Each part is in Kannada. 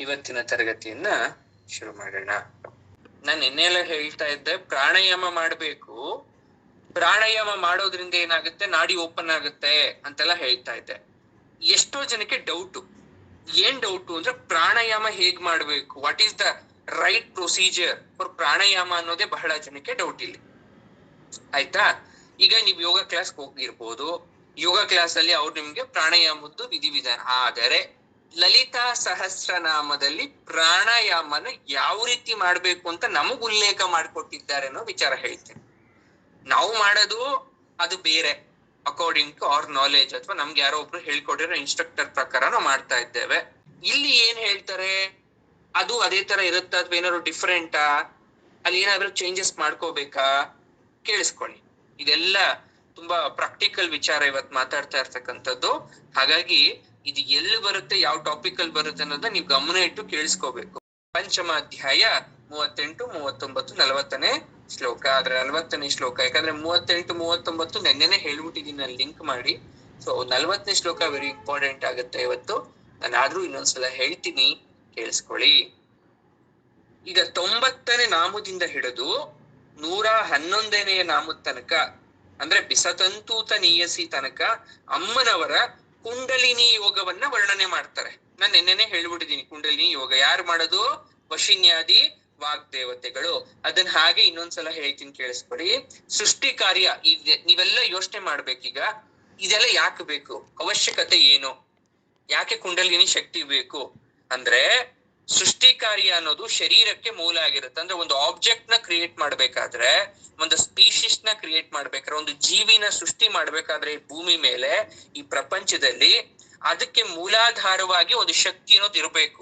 ಇವತ್ತಿನ ತರಗತಿಯನ್ನ ಶುರು ಮಾಡೋಣ. ನಾನು ನಿನ್ನೆಲ್ಲ ಹೇಳ್ತಾ ಇದ್ದೆ ಪ್ರಾಣಾಯಾಮ ಮಾಡ್ಬೇಕು, ಪ್ರಾಣಾಯಾಮ ಮಾಡೋದ್ರಿಂದ ಏನಾಗುತ್ತೆ, ನಾಡಿ ಓಪನ್ ಆಗುತ್ತೆ ಅಂತೆಲ್ಲ ಹೇಳ್ತಾ ಇದ್ದೆ. ಎಷ್ಟೋ ಜನಕ್ಕೆ ಡೌಟು, ಏನ್ ಡೌಟು ಅಂದ್ರೆ ಪ್ರಾಣಾಯಾಮ ಹೇಗ್ ಮಾಡ್ಬೇಕು, what is the right procedure for pranayama ಅನ್ನೋದೇ ಬಹಳ ಜನಕ್ಕೆ ಡೌಟ್ ಇಲ್ಲಿ. ಆಯ್ತಾ? ಈಗ ನೀವು ಯೋಗ ಕ್ಲಾಸ್ ಹೋಗಿರ್ಬೋದು, ಯೋಗ ಕ್ಲಾಸ್ ಅಲ್ಲಿ ಅವ್ರು ನಿಮ್ಗೆ ಪ್ರಾಣಾಯಾಮದ್ದು ವಿಧಿವಿಧಾನ, ಆದರೆ ಲಲಿತಾ ಸಹಸ್ರನಾಮದಲ್ಲಿ ಪ್ರಾಣಾಯಾಮನ ಯಾವ ರೀತಿ ಮಾಡ್ಬೇಕು ಅಂತ ನಮಗ್ ಉಲ್ಲೇಖ ಮಾಡಿಕೊಟ್ಟಿದ್ದಾರೆ ಅನ್ನೋ ವಿಚಾರ ಹೇಳ್ತೇನೆ. ನಾವು ಮಾಡೋದು ಅದು ಬೇರೆ, ಅಕಾರ್ಡಿಂಗ್ ಟು ಅವರ್ ನಾಲೆಜ್, ಅಥವಾ ನಮ್ಗೆ ಯಾರೋ ಒಬ್ರು ಹೇಳ್ಕೊಟ್ಟಿರೋ ಇನ್ಸ್ಟ್ರಕ್ಟರ್ ಪ್ರಕಾರ ನಾವು ಮಾಡ್ತಾ ಇದ್ದೇವೆ. ಇಲ್ಲಿ ಏನ್ ಹೇಳ್ತಾರೆ, ಅದು ಅದೇ ತರ ಇರುತ್ತಾ ಅಥವಾ ಏನಾದ್ರು ಡಿಫ್ರೆಂಟಾ, ಅಲ್ಲಿ ಏನಾದ್ರು ಚೇಂಜಸ್ ಮಾಡ್ಕೋಬೇಕಾ? ಕೇಳಿಸ್ಕೊಳ್ಳಿ. ಇದೆಲ್ಲ ತುಂಬಾ ಪ್ರಾಕ್ಟಿಕಲ್ ವಿಚಾರ ಇವತ್ತು ಮಾತಾಡ್ತಾ ಇರ್ತಕ್ಕಂಥದ್ದು. ಹಾಗಾಗಿ ಇದು ಎಲ್ಲಿ ಬರುತ್ತೆ, ಯಾವ ಟಾಪಿಕ್ ಅಲ್ಲಿ ಬರುತ್ತೆ ಅನ್ನೋದನ್ನ ನೀವು ಗಮನ ಇಟ್ಟು ಕೇಳಿಸ್ಕೋಬೇಕು. ಪಂಚಮ ಅಧ್ಯಾಯ 38, 39, 40ನೇ ಶ್ಲೋಕ. ಆದ್ರೆ 40ನೇ ಶ್ಲೋಕ, ಯಾಕಂದ್ರೆ 38, 39 ನೆನ್ನೆನೆ ಹೇಳ್ಬಿಟ್ಟಿದೀನಿ ನಾನು ಲಿಂಕ್ ಮಾಡಿ. ಸೊ 40ನೇ ಶ್ಲೋಕ ವೆರಿ ಇಂಪಾರ್ಟೆಂಟ್ ಆಗುತ್ತೆ ಇವತ್ತು. ನಾನು ಆದ್ರೂ ಇನ್ನೊಂದ್ಸಲ ಹೇಳ್ತೀನಿ, ಕೇಳಿಸ್ಕೊಳ್ಳಿ. ಈಗ 90ನೇ ನಾಮದಿಂದ ಹಿಡಿದು 111ನೇ ನಾಮದ ತನಕ, ಅಂದ್ರೆ ಬಿಸತಂತೂತ ನೀಯಸಿ ತನಕ ಅಮ್ಮನವರ ಕುಂಡಲಿನಿ ಯೋಗವನ್ನ ವರ್ಣನೆ ಮಾಡ್ತಾರೆ. ನಾನು ನೆನ್ನೆನೆ ಹೇಳ್ಬಿಟ್ಟಿದೀನಿ, ಕುಂಡಲಿನಿ ಯೋಗ ಯಾರು ಮಾಡೋದು? ವಶಿನ್ಯಾದಿ ವಾಗ್ದೇವತೆಗಳು. ಅದನ್ನ ಹಾಗೆ ಇನ್ನೊಂದ್ಸಲ ಹೇಳ್ತೀನಿ, ಕೇಳಿಸ್ಕೊಡಿ. ಸೃಷ್ಟಿ ಕಾರ್ಯ ನೀವೆಲ್ಲ ಯೋಚನೆ ಮಾಡ್ಬೇಕೀಗ, ಇದೆಲ್ಲ ಯಾಕೆ ಬೇಕು, ಅವಶ್ಯಕತೆ ಏನು, ಯಾಕೆ ಕುಂಡಲಿನಿ ಶಕ್ತಿ ಬೇಕು ಅಂದ್ರೆ, ಸೃಷ್ಟಿ ಕಾರ್ಯ ಅನ್ನೋದು ಶರೀರಕ್ಕೆ ಮೂಲ ಆಗಿರುತ್ತೆ. ಅಂದ್ರೆ ಒಂದು ಆಬ್ಜೆಕ್ಟ್ ನ ಕ್ರಿಯೇಟ್ ಮಾಡ್ಬೇಕಾದ್ರೆ, ಒಂದು ಸ್ಪೀಶೀಸ್ ನ ಕ್ರಿಯೇಟ್ ಮಾಡ್ಬೇಕಾದ್ರೆ, ಒಂದು ಜೀವಿನ ಸೃಷ್ಟಿ ಮಾಡ್ಬೇಕಾದ್ರೆ ಈ ಭೂಮಿ ಮೇಲೆ, ಈ ಪ್ರಪಂಚದಲ್ಲಿ ಅದಕ್ಕೆ ಮೂಲಾಧಾರವಾಗಿ ಒಂದು ಶಕ್ತಿ ಅನ್ನೋದು ಇರಬೇಕು.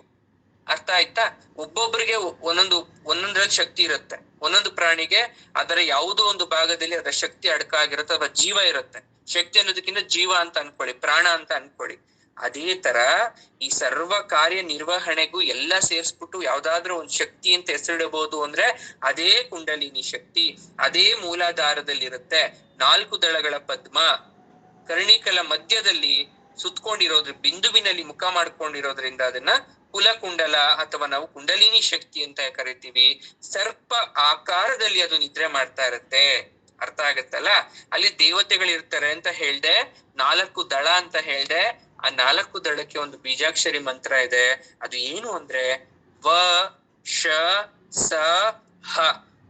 ಅರ್ಥ ಆಯ್ತಾ? ಒಬ್ಬೊಬ್ಬರಿಗೆ ಒಂದೊಂದ್ರಲ್ಲಿ ಶಕ್ತಿ ಇರುತ್ತೆ. ಒಂದೊಂದು ಪ್ರಾಣಿಗೆ ಅದರ ಯಾವುದೋ ಒಂದು ಭಾಗದಲ್ಲಿ ಅದರ ಶಕ್ತಿ ಅಡಕಾಗಿರುತ್ತೆ, ಅಥವಾ ಜೀವ ಇರುತ್ತೆ. ಶಕ್ತಿ ಅನ್ನೋದಕ್ಕಿಂತ ಜೀವ ಅಂತ ಅನ್ಕೊಳ್ಳಿ, ಪ್ರಾಣ ಅಂತ ಅನ್ಕೊಳ್ಳಿ. ಅದೇ ತರ ಈ ಸರ್ವ ಕಾರ್ಯ ನಿರ್ವಹಣೆಗೂ ಎಲ್ಲ ಸೇರ್ಸ್ಬಿಟ್ಟು ಯಾವ್ದಾದ್ರು ಒಂದು ಶಕ್ತಿ ಅಂತ ಹೆಸರಿಡಬಹುದು ಅಂದ್ರೆ ಅದೇ ಕುಂಡಲಿನಿ ಶಕ್ತಿ. ಅದೇ ಮೂಲಾಧಾರದಲ್ಲಿರುತ್ತೆ. 4 ದಳಗಳ ಪದ್ಮ ಕರ್ಣಿಕಲ ಮಧ್ಯದಲ್ಲಿ ಸುತ್ಕೊಂಡಿರೋದ್ರ, ಬಿಂದುವಿನಲ್ಲಿ ಮುಖ ಮಾಡ್ಕೊಂಡಿರೋದ್ರಿಂದ ಅದನ್ನ ಕುಲಕುಂಡಲ ಅಥವಾ ನಾವು ಕುಂಡಲಿನಿ ಶಕ್ತಿ ಅಂತ ಕರಿತೀವಿ. ಸರ್ಪ ಆಕಾರದಲ್ಲಿ ಅದು ನಿದ್ರೆ ಮಾಡ್ತಾ ಇರುತ್ತೆ. ಅರ್ಥ ಆಗತ್ತಲ್ಲ? ಅಲ್ಲಿ ದೇವತೆಗಳು ಇರ್ತಾರೆ ಅಂತ ಹೇಳ್ದೆ, 4 ದಳ ಅಂತ ಹೇಳ್ದೆ. ಆ 4 ದಳಕ್ಕೆ ಒಂದು ಬೀಜಾಕ್ಷರಿ ಮಂತ್ರ ಇದೆ. ಅದು ಏನು ಅಂದ್ರೆ ವ ಶ ಸ ಹ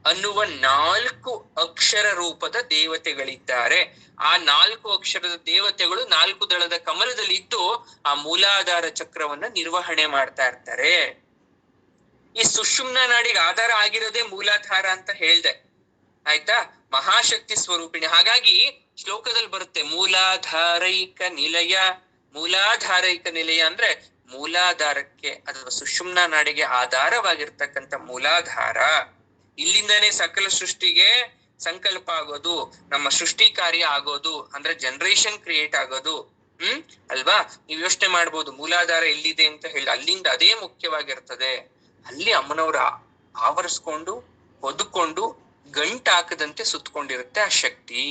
ಅನ್ನುವ 4 ಅಕ್ಷರ ರೂಪದ ದೇವತೆಗಳಿದ್ದಾರೆ. ಆ 4 ಅಕ್ಷರದ ದೇವತೆಗಳು 4 ದಳದ ಕಮಲದಲ್ಲಿ ಇದ್ದು ಆ ಮೂಲಾಧಾರ ಚಕ್ರವನ್ನ ನಿರ್ವಹಣೆ ಮಾಡ್ತಾ ಇರ್ತಾರೆ. ಈ ಸುಷುಮ್ನ ನಾಡಿಗೆ ಆಧಾರ ಆಗಿರೋದೇ ಮೂಲಾಧಾರ ಅಂತ ಹೇಳ್ದೆ, ಆಯ್ತಾ? ಮಹಾಶಕ್ತಿ ಸ್ವರೂಪಿಣಿ. ಹಾಗಾಗಿ ಶ್ಲೋಕದಲ್ಲಿ ಬರುತ್ತೆ ಮೂಲಾಧಾರೈಕ ನಿಲಯ. ಮೂಲಾಧಾರೈಕ ನಿಲಯ ಅಂದ್ರೆ ಮೂಲಾಧಾರಕ್ಕೆ ಅಥವಾ ಸುಷುಮ್ನ ನಾಡಿಗೆ ಆಧಾರವಾಗಿರ್ತಕ್ಕಂಥ ಮೂಲಾಧಾರ. ಇಲ್ಲಿಂದಾನೇ ಸಕಲ ಸೃಷ್ಟಿಗೆ ಸಂಕಲ್ಪ ಆಗೋದು, ನಮ್ಮ ಸೃಷ್ಟಿ ಕಾರ್ಯ ಆಗೋದು, ಅಂದ್ರೆ ಜನರೇಷನ್ ಕ್ರಿಯೇಟ್ ಆಗೋದು. ಅಲ್ವಾ? ನೀವು ಯೋಚನೆ ಮಾಡ್ಬೋದು ಮೂಲಾಧಾರ ಎಲ್ಲಿದೆ ಅಂತ ಹೇಳಿ. ಅಲ್ಲಿಂದ ಅದೇ ಮುಖ್ಯವಾಗಿರ್ತದೆ. ಅಲ್ಲಿ ಅಮ್ಮನವ್ರ ಆವರಿಸ್ಕೊಂಡು ಹೊದ್ಕೊಂಡು ಗಂಟು ಹಾಕದಂತೆ ಸುತ್ತಕೊಂಡಿರುತ್ತೆ ಆ ಶಕ್ತಿ.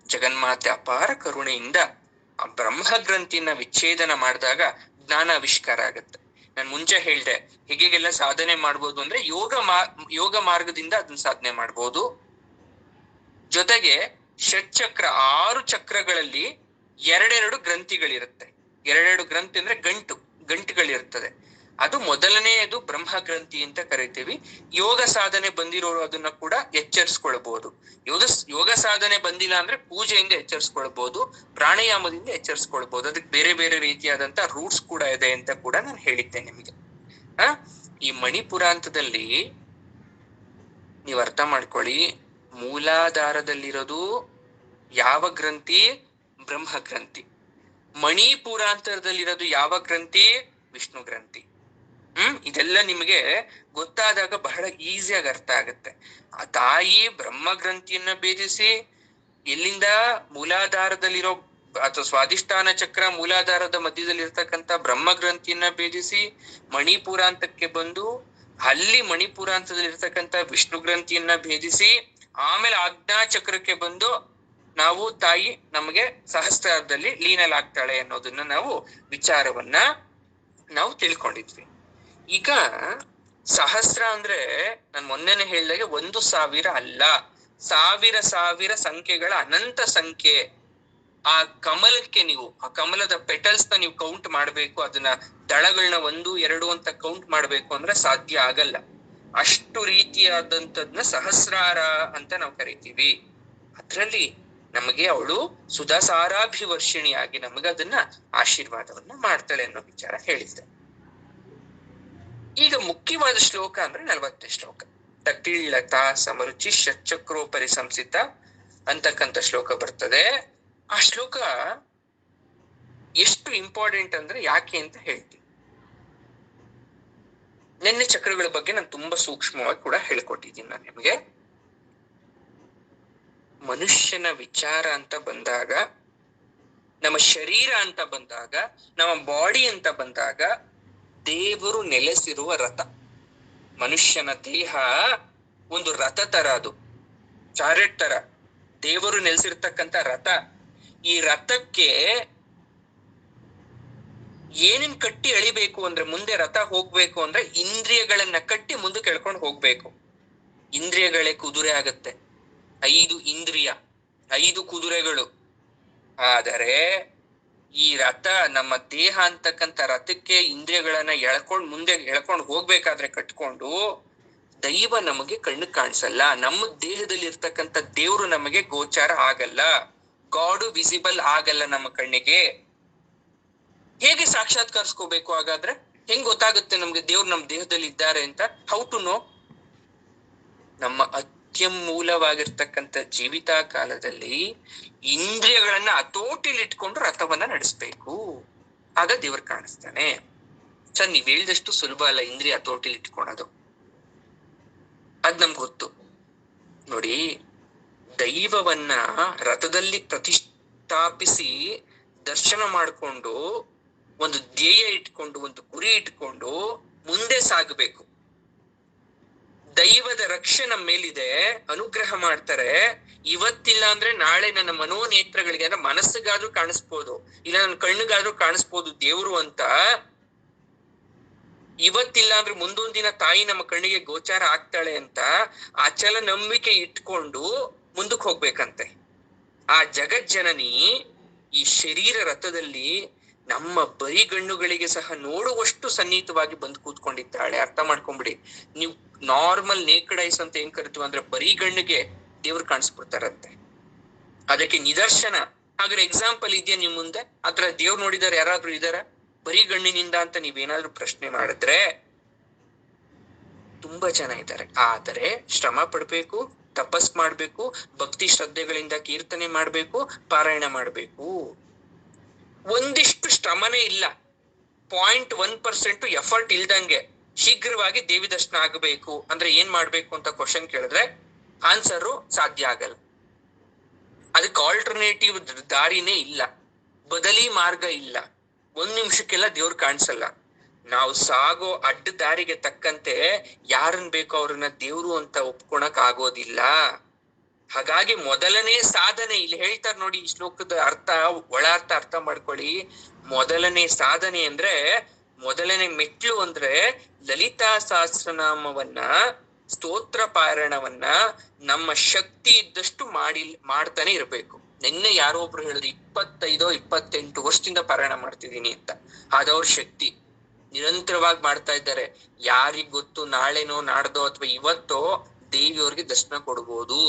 ಜಗನ್ಮಾತೆ ಅಪಾರ ಕರುಣೆಯಿಂದ ಆ ಬ್ರಹ್ಮ ಗ್ರಂಥಿಯನ್ನ ವಿಚ್ಛೇದನ ಮಾಡಿದಾಗ ಜ್ಞಾನಾವಿಷ್ಕಾರ ಆಗತ್ತೆ. ನಾನು ಮುಂಚೆ ಹೇಳ್ದೆ ಹೇಗೆಲ್ಲ ಸಾಧನೆ ಮಾಡ್ಬೋದು ಅಂದ್ರೆ ಯೋಗ ಮಾರ್ಗದಿಂದ ಅದನ್ನ ಸಾಧನೆ ಮಾಡ್ಬೋದು. ಜೊತೆಗೆ ಷಟ್ಚಕ್ರ 6 ಚಕ್ರಗಳಲ್ಲಿ 2 ಗ್ರಂಥಿಗಳಿರುತ್ತೆ. 2 ಗ್ರಂಥಿ ಅಂದ್ರೆ ಗಂಟುಗಳಿರ್ತದೆ. ಅದು ಮೊದಲನೆಯದು ಬ್ರಹ್ಮ ಗ್ರಂಥಿ ಅಂತ ಕರಿತೀವಿ. ಯೋಗ ಸಾಧನೆ ಬಂದಿರೋರು ಅದನ್ನ ಕೂಡ ಎಚ್ಚರಿಸ್ಕೊಳ್ಬಹುದು. ಯೋಗ ಸಾಧನೆ ಬಂದಿಲ್ಲ ಅಂದ್ರೆ ಪೂಜೆಯಿಂದ ಎಚ್ಚರಿಸ್ಕೊಳ್ಬಹುದು, ಪ್ರಾಣಾಯಾಮದಿಂದ ಎಚ್ಚರಿಸ್ಕೊಳ್ಬಹುದು. ಅದಕ್ಕೆ ಬೇರೆ ಬೇರೆ ರೀತಿಯಾದಂತ ರೂಟ್ಸ್ ಕೂಡ ಇದೆ ಅಂತ ಕೂಡ ನಾನು ಹೇಳಿದ್ದೆ ನಿಮಗೆ. ಈ ಮಣಿಪುರಾಂತದಲ್ಲಿ ನೀವು ಅರ್ಥ ಮಾಡ್ಕೊಳ್ಳಿ, ಮೂಲಾಧಾರದಲ್ಲಿರೋದು ಯಾವ ಗ್ರಂಥಿ? ಬ್ರಹ್ಮ ಗ್ರಂಥಿ. ಮಣಿಪುರಾಂತರದಲ್ಲಿರೋದು ಯಾವ ಗ್ರಂಥಿ? ವಿಷ್ಣು ಗ್ರಂಥಿ. ಇದೆಲ್ಲ ನಿಮಗೆ ಗೊತ್ತಾದಾಗ ಬಹಳ ಈಸಿಯಾಗಿ ಅರ್ಥ ಆಗತ್ತೆ. ಆ ತಾಯಿ ಬ್ರಹ್ಮ ಗ್ರಂಥಿಯನ್ನ ಭೇದಿಸಿ ಎಲ್ಲಿಂದ ಮೂಲಾಧಾರದಲ್ಲಿರೋ ಅಥವಾ ಸ್ವಾಧಿಷ್ಠಾನ ಚಕ್ರ ಮೂಲಾಧಾರದ ಮಧ್ಯದಲ್ಲಿ ಇರ್ತಕ್ಕಂಥ ಬ್ರಹ್ಮ ಗ್ರಂಥಿಯನ್ನ ಭೇದಿಸಿ ಮಣಿಪುರಾಂತಕ್ಕೆ ಬಂದು ಅಲ್ಲಿ ಮಣಿಪುರಾಂತದಲ್ಲಿ ಇರ್ತಕ್ಕಂಥ ವಿಷ್ಣು ಗ್ರಂಥಿಯನ್ನ ಭೇದಿಸಿ ಆಮೇಲೆ ಆಜ್ಞಾ ಚಕ್ರಕ್ಕೆ ಬಂದು ನಾವು ತಾಯಿ ನಮಗೆ ಸಹಸ್ರಾರದಲ್ಲಿ ಲೀನಲಾಗ್ತಾಳೆ ಅನ್ನೋದನ್ನ ನಾವು ವಿಚಾರವನ್ನ ನಾವು ತಿಳ್ಕೊಂಡಿದ್ವಿ. ಈಗ ಸಹಸ್ರ ಅಂದ್ರೆ ನಾನು ಮೊನ್ನೆನೆ ಹೇಳಿದಾಗೆ 1,000 ಅಲ್ಲ, ಸಾವಿರ ಸಂಖ್ಯೆಗಳ ಅನಂತ ಸಂಖ್ಯೆ. ಆ ಕಮಲಕ್ಕೆ ನೀವು ಆ ಕಮಲದ ಪೆಟಲ್ಸ್ ನ ನೀವು ಕೌಂಟ್ ಮಾಡ್ಬೇಕು, ಅದನ್ನ ದಳಗಳನ್ನ 1, 2 ಅಂತ ಕೌಂಟ್ ಮಾಡ್ಬೇಕು ಅಂದ್ರೆ ಸಾಧ್ಯ ಆಗಲ್ಲ. ಅಷ್ಟು ರೀತಿಯಾದಂಥದ್ನ ಸಹಸ್ರಾರ ಅಂತ ನಾವು ಕರಿತೀವಿ. ಅದ್ರಲ್ಲಿ ನಮಗೆ ಅವಳು ಸುಧಾಸಾರಾಭಿವರ್ಷಿಣಿಯಾಗಿ ನಮಗದನ್ನ ಆಶೀರ್ವಾದವನ್ನ ಮಾಡ್ತಾಳೆ ಅನ್ನೋ ವಿಚಾರ ಹೇಳಿದ್ದೆ. ಈಗ ಮುಖ್ಯವಾದ ಶ್ಲೋಕ ಅಂದ್ರೆ 40ನೇ ಶ್ಲೋಕ. ತಕ್ಲೀಳತಾ ಸಮರುಚಿ ಷಟ್ಚಕ್ರೋಪರಿ ಸಂಸಿತ ಅಂತಕ್ಕಂಥ ಶ್ಲೋಕ ಬರ್ತದೆ. ಆ ಶ್ಲೋಕ ಎಷ್ಟು ಇಂಪಾರ್ಟೆಂಟ್ ಅಂದ್ರೆ ಯಾಕೆ ಅಂತ ಹೇಳ್ತೀನಿ. ನಿನ್ನೆ ಚಕ್ರಗಳ ಬಗ್ಗೆ ನಾನು ತುಂಬಾ ಸೂಕ್ಷ್ಮವಾಗಿ ಕೂಡ ಹೇಳ್ಕೊಟ್ಟಿದ್ದೀನಿ ನಾನು ನಿಮಗೆ. ಮನುಷ್ಯನ ವಿಚಾರ ಅಂತ ಬಂದಾಗ, ನಮ್ಮ ಶರೀರ ಅಂತ ಬಂದಾಗ, ನಮ್ಮ ಬಾಡಿ ಅಂತ ಬಂದಾಗ ದೇವರು ನೆಲೆಸಿರುವ ರಥ. ಮನುಷ್ಯನ ದೇಹ ಒಂದು ರಥ ತರ, ಅದು ಚಾರೆಟ್ ತರ, ದೇವರು ನೆಲೆಸಿರ್ತಕ್ಕಂಥ ರಥ. ಈ ರಥಕ್ಕೆ ಏನೇನ್ ಕಟ್ಟಿ ಎಳಿಬೇಕು ಅಂದ್ರೆ, ಮುಂದೆ ರಥ ಹೋಗ್ಬೇಕು ಅಂದ್ರೆ ಇಂದ್ರಿಯಗಳನ್ನ ಕಟ್ಟಿ ಮುಂದಕ್ಕೆ ಎಳ್ಕೊಂಡು ಹೋಗ್ಬೇಕು. ಇಂದ್ರಿಯಗಳೇ ಕುದುರೆ ಆಗತ್ತೆ. 5 ಇಂದ್ರಿಯ, 5 ಕುದುರೆಗಳು. ಆದರೆ ಈ ರಥ, ನಮ್ಮ ದೇಹ ಅಂತಕ್ಕಂಥ ರಥಕ್ಕೆ ಇಂದ್ರಿಯಗಳನ್ನ ಮುಂದೆ ಎಳ್ಕೊಂಡು ಹೋಗ್ಬೇಕಾದ್ರೆ ಕಟ್ಕೊಂಡು, ದೈವ ನಮಗೆ ಕಣ್ಣು ಕಾಣಿಸಲ್ಲ. ನಮ್ಮ ದೇಹದಲ್ಲಿ ಇರ್ತಕ್ಕಂಥ ದೇವ್ರು ನಮಗೆ ಗೋಚಾರ ಆಗಲ್ಲ. ಗಾಡು ವಿಸಿಬಲ್ ಆಗಲ್ಲ ನಮ್ಮ ಕಣ್ಣಿಗೆ. ಹೇಗೆ ಸಾಕ್ಷಾತ್ಕರಿಸ್ಕೋಬೇಕು ಹಾಗಾದ್ರೆ? ಹೆಂಗ್ ಗೊತ್ತಾಗುತ್ತೆ ನಮ್ಗೆ ದೇವ್ರು ನಮ್ಮ ದೇಹದಲ್ಲಿ ಇದ್ದಾರೆ ಅಂತ? How to know? ನಮ್ಮ ಅತ್ಯಮೂಲವಾಗಿರ್ತಕ್ಕಂಥ ಜೀವಿತ ಕಾಲದಲ್ಲಿ ಇಂದ್ರಿಯಗಳನ್ನ ಹತೋಟಿಲಿ ಇಟ್ಕೊಂಡು ರಥವನ್ನ ನಡೆಸ್ಬೇಕು. ಆಗ ದೇವ್ರು ಕಾಣಿಸ್ತಾನೆ. ಸರ್, ನೀವ್ ಹೇಳಿದಷ್ಟು ಸುಲಭ ಅಲ್ಲ ಇಂದ್ರಿಯ ಹತೋಟಿಲಿ ಇಟ್ಕೊಳೋದು. ಅದ್ ನಮ್ಗೆ ಗೊತ್ತು. ನೋಡಿ, ದೈವವನ್ನ ರಥದಲ್ಲಿ ಪ್ರತಿಷ್ಠಾಪಿಸಿ ದರ್ಶನ ಮಾಡ್ಕೊಂಡು, ಒಂದು ಧ್ಯೇಯ ಇಟ್ಕೊಂಡು, ಒಂದು ಗುರಿ ಇಟ್ಕೊಂಡು ಮುಂದೆ ಸಾಗಬೇಕು. ದೈವದ ರಕ್ಷೆ ನಮ್ಮ ಮೇಲಿದೆ, ಅನುಗ್ರಹ ಮಾಡ್ತಾರೆ. ಇವತ್ತಿಲ್ಲ ಅಂದ್ರೆ ನಾಳೆ ನನ್ನ ಮನೋನೇತ್ರಗಳಿಗೆ, ಅಂದ್ರೆ ಮನಸ್ಸಿಗಾದ್ರೂ ಕಾಣಿಸ್ಬೋದು, ಇಲ್ಲ ನನ್ನ ಕಣ್ಣಿಗಾದ್ರೂ ಕಾಣಿಸ್ಬೋದು ದೇವ್ರು ಅಂತ. ಇವತ್ತಿಲ್ಲ ಅಂದ್ರೆ ಮುಂದೊಂದ್ ದಿನ ತಾಯಿ ನಮ್ಮ ಕಣ್ಣಿಗೆ ಗೋಚಾರ ಆಗ್ತಾಳೆ ಅಂತ ಅಚಲ ನಂಬಿಕೆ ಇಟ್ಕೊಂಡು ಮುಂದಕ್ಕೆ ಹೋಗ್ಬೇಕಂತೆ. ಆ ಜಗಜ್ಜನನಿ ಈ ಶರೀರ ರಥದಲ್ಲಿ ನಮ್ಮ ಬರಿಗಣ್ಣುಗಳಿಗೆ ಸಹ ನೋಡುವಷ್ಟು ಸನ್ನಿಹಿತವಾಗಿ ಬಂದು ಕೂತ್ಕೊಂಡಿದ್ದಾಳೆ. ಅರ್ಥ ಮಾಡ್ಕೊಂಬಿಡಿ. ನೀವು ನಾರ್ಮಲ್ ನೇಕಡ್ ಐಸ್ ಅಂತ ಏನ್ ಕರಿತೀವಿ ಅಂದ್ರೆ ಬರಿಗಣ್ಣಿಗೆ ದೇವ್ರು ಕಾಣಿಸ್ಬಿಡ್ತಾರಂತೆ. ಅದಕ್ಕೆ ನಿದರ್ಶನ. ಹಾಗಾದ್ರೆ ಎಕ್ಸಾಂಪಲ್ ಇದೆಯಾ ನಿಮ್ ಮುಂದೆ? ಆತರ ದೇವ್ರು ನೋಡಿದಾರೆ ಯಾರಾದ್ರೂ ಇದಾರ ಬರಿಗಣ್ಣಿನಿಂದ ಅಂತ ನೀವೇನಾದ್ರೂ ಪ್ರಶ್ನೆ ಮಾಡಿದ್ರೆ ತುಂಬಾ ಜನ ಇದ್ದಾರೆ. ಆದರೆ ಶ್ರಮ ಪಡ್ಬೇಕು, ತಪಸ್ ಮಾಡ್ಬೇಕು, ಭಕ್ತಿ ಶ್ರದ್ಧೆಗಳಿಂದ ಕೀರ್ತನೆ ಮಾಡ್ಬೇಕು, ಪಾರಾಯಣ ಮಾಡ್ಬೇಕು. ಒಂದಿಷ್ಟು ಶ್ರಮನೇ ಇಲ್ಲ, 0.1% ಎಫರ್ಟ್ ಇಲ್ದಂಗೆ ಶೀಘ್ರವಾಗಿ ದೇವಿ ದರ್ಶನ ಆಗಬೇಕು ಅಂದ್ರೆ ಏನ್ ಮಾಡ್ಬೇಕು ಅಂತ ಕ್ವಶನ್ ಕೇಳಿದ್ರೆ ಆನ್ಸರು ಸಾಧ್ಯ ಆಗಲ್ಲ. ಅದಕ್ಕೆ ಆಲ್ಟರ್ನೇಟಿವ್ ದಾರಿನೇ ಇಲ್ಲ, ಬದಲಿ ಮಾರ್ಗ ಇಲ್ಲ. 1 ನಿಮಿಷಕ್ಕೆಲ್ಲ ದೇವ್ರು ಕಾಣಿಸಲ್ಲ. ನಾವು ಸಾಗೋ ಅಡ್ಡ ದಾರಿಗೆ ತಕ್ಕಂತೆ ಯಾರನ್ ಬೇಕೋ ಅವ್ರನ್ನ ದೇವ್ರು ಅಂತ ಒಪ್ಕೊಳಕ್ ಆಗೋದಿಲ್ಲ. ಹಾಗಾಗಿ ಮೊದಲನೇ ಸಾಧನೆ ಇಲ್ಲಿ ಹೇಳ್ತಾರೆ ನೋಡಿ. ಈ ಶ್ಲೋಕದ ಅರ್ಥ, ಒಳ ಅರ್ಥ ಮಾಡ್ಕೊಳ್ಳಿ. ಮೊದಲನೇ ಸಾಧನೆ ಅಂದ್ರೆ, ಮೊದಲನೇ ಮೆಟ್ಲು ಅಂದ್ರೆ ಲಲಿತಾ ಸಹಸ್ರನಾಮವನ್ನ, ಸ್ತೋತ್ರ ಪಾರಾಯಣವನ್ನ ನಮ್ಮ ಶಕ್ತಿ ಇದ್ದಷ್ಟು ಮಾಡ್ತಾನೆ ಇರ್ಬೇಕು. ನಿನ್ನೆ ಯಾರೋ ಒಬ್ರು ಹೇಳಿದ್ರು 25-28 ವರ್ಷದಿಂದ ಪಾರಾಯಣ ಮಾಡ್ತಿದೀನಿ ಅಂತ. ಅದವ್ರ ಶಕ್ತಿ. ನಿರಂತರವಾಗಿ ಮಾಡ್ತಾ ಇದ್ದಾರೆ. ಯಾರಿಗ್ ಗೊತ್ತು ನಾಳೆನೋ ನಾಡ್ದೋ ಅಥವಾ ಇವತ್ತೋ ದೇವಿಯವ್ರಿಗೆ ದರ್ಶನ ಕೊಡ್ಬೋದು,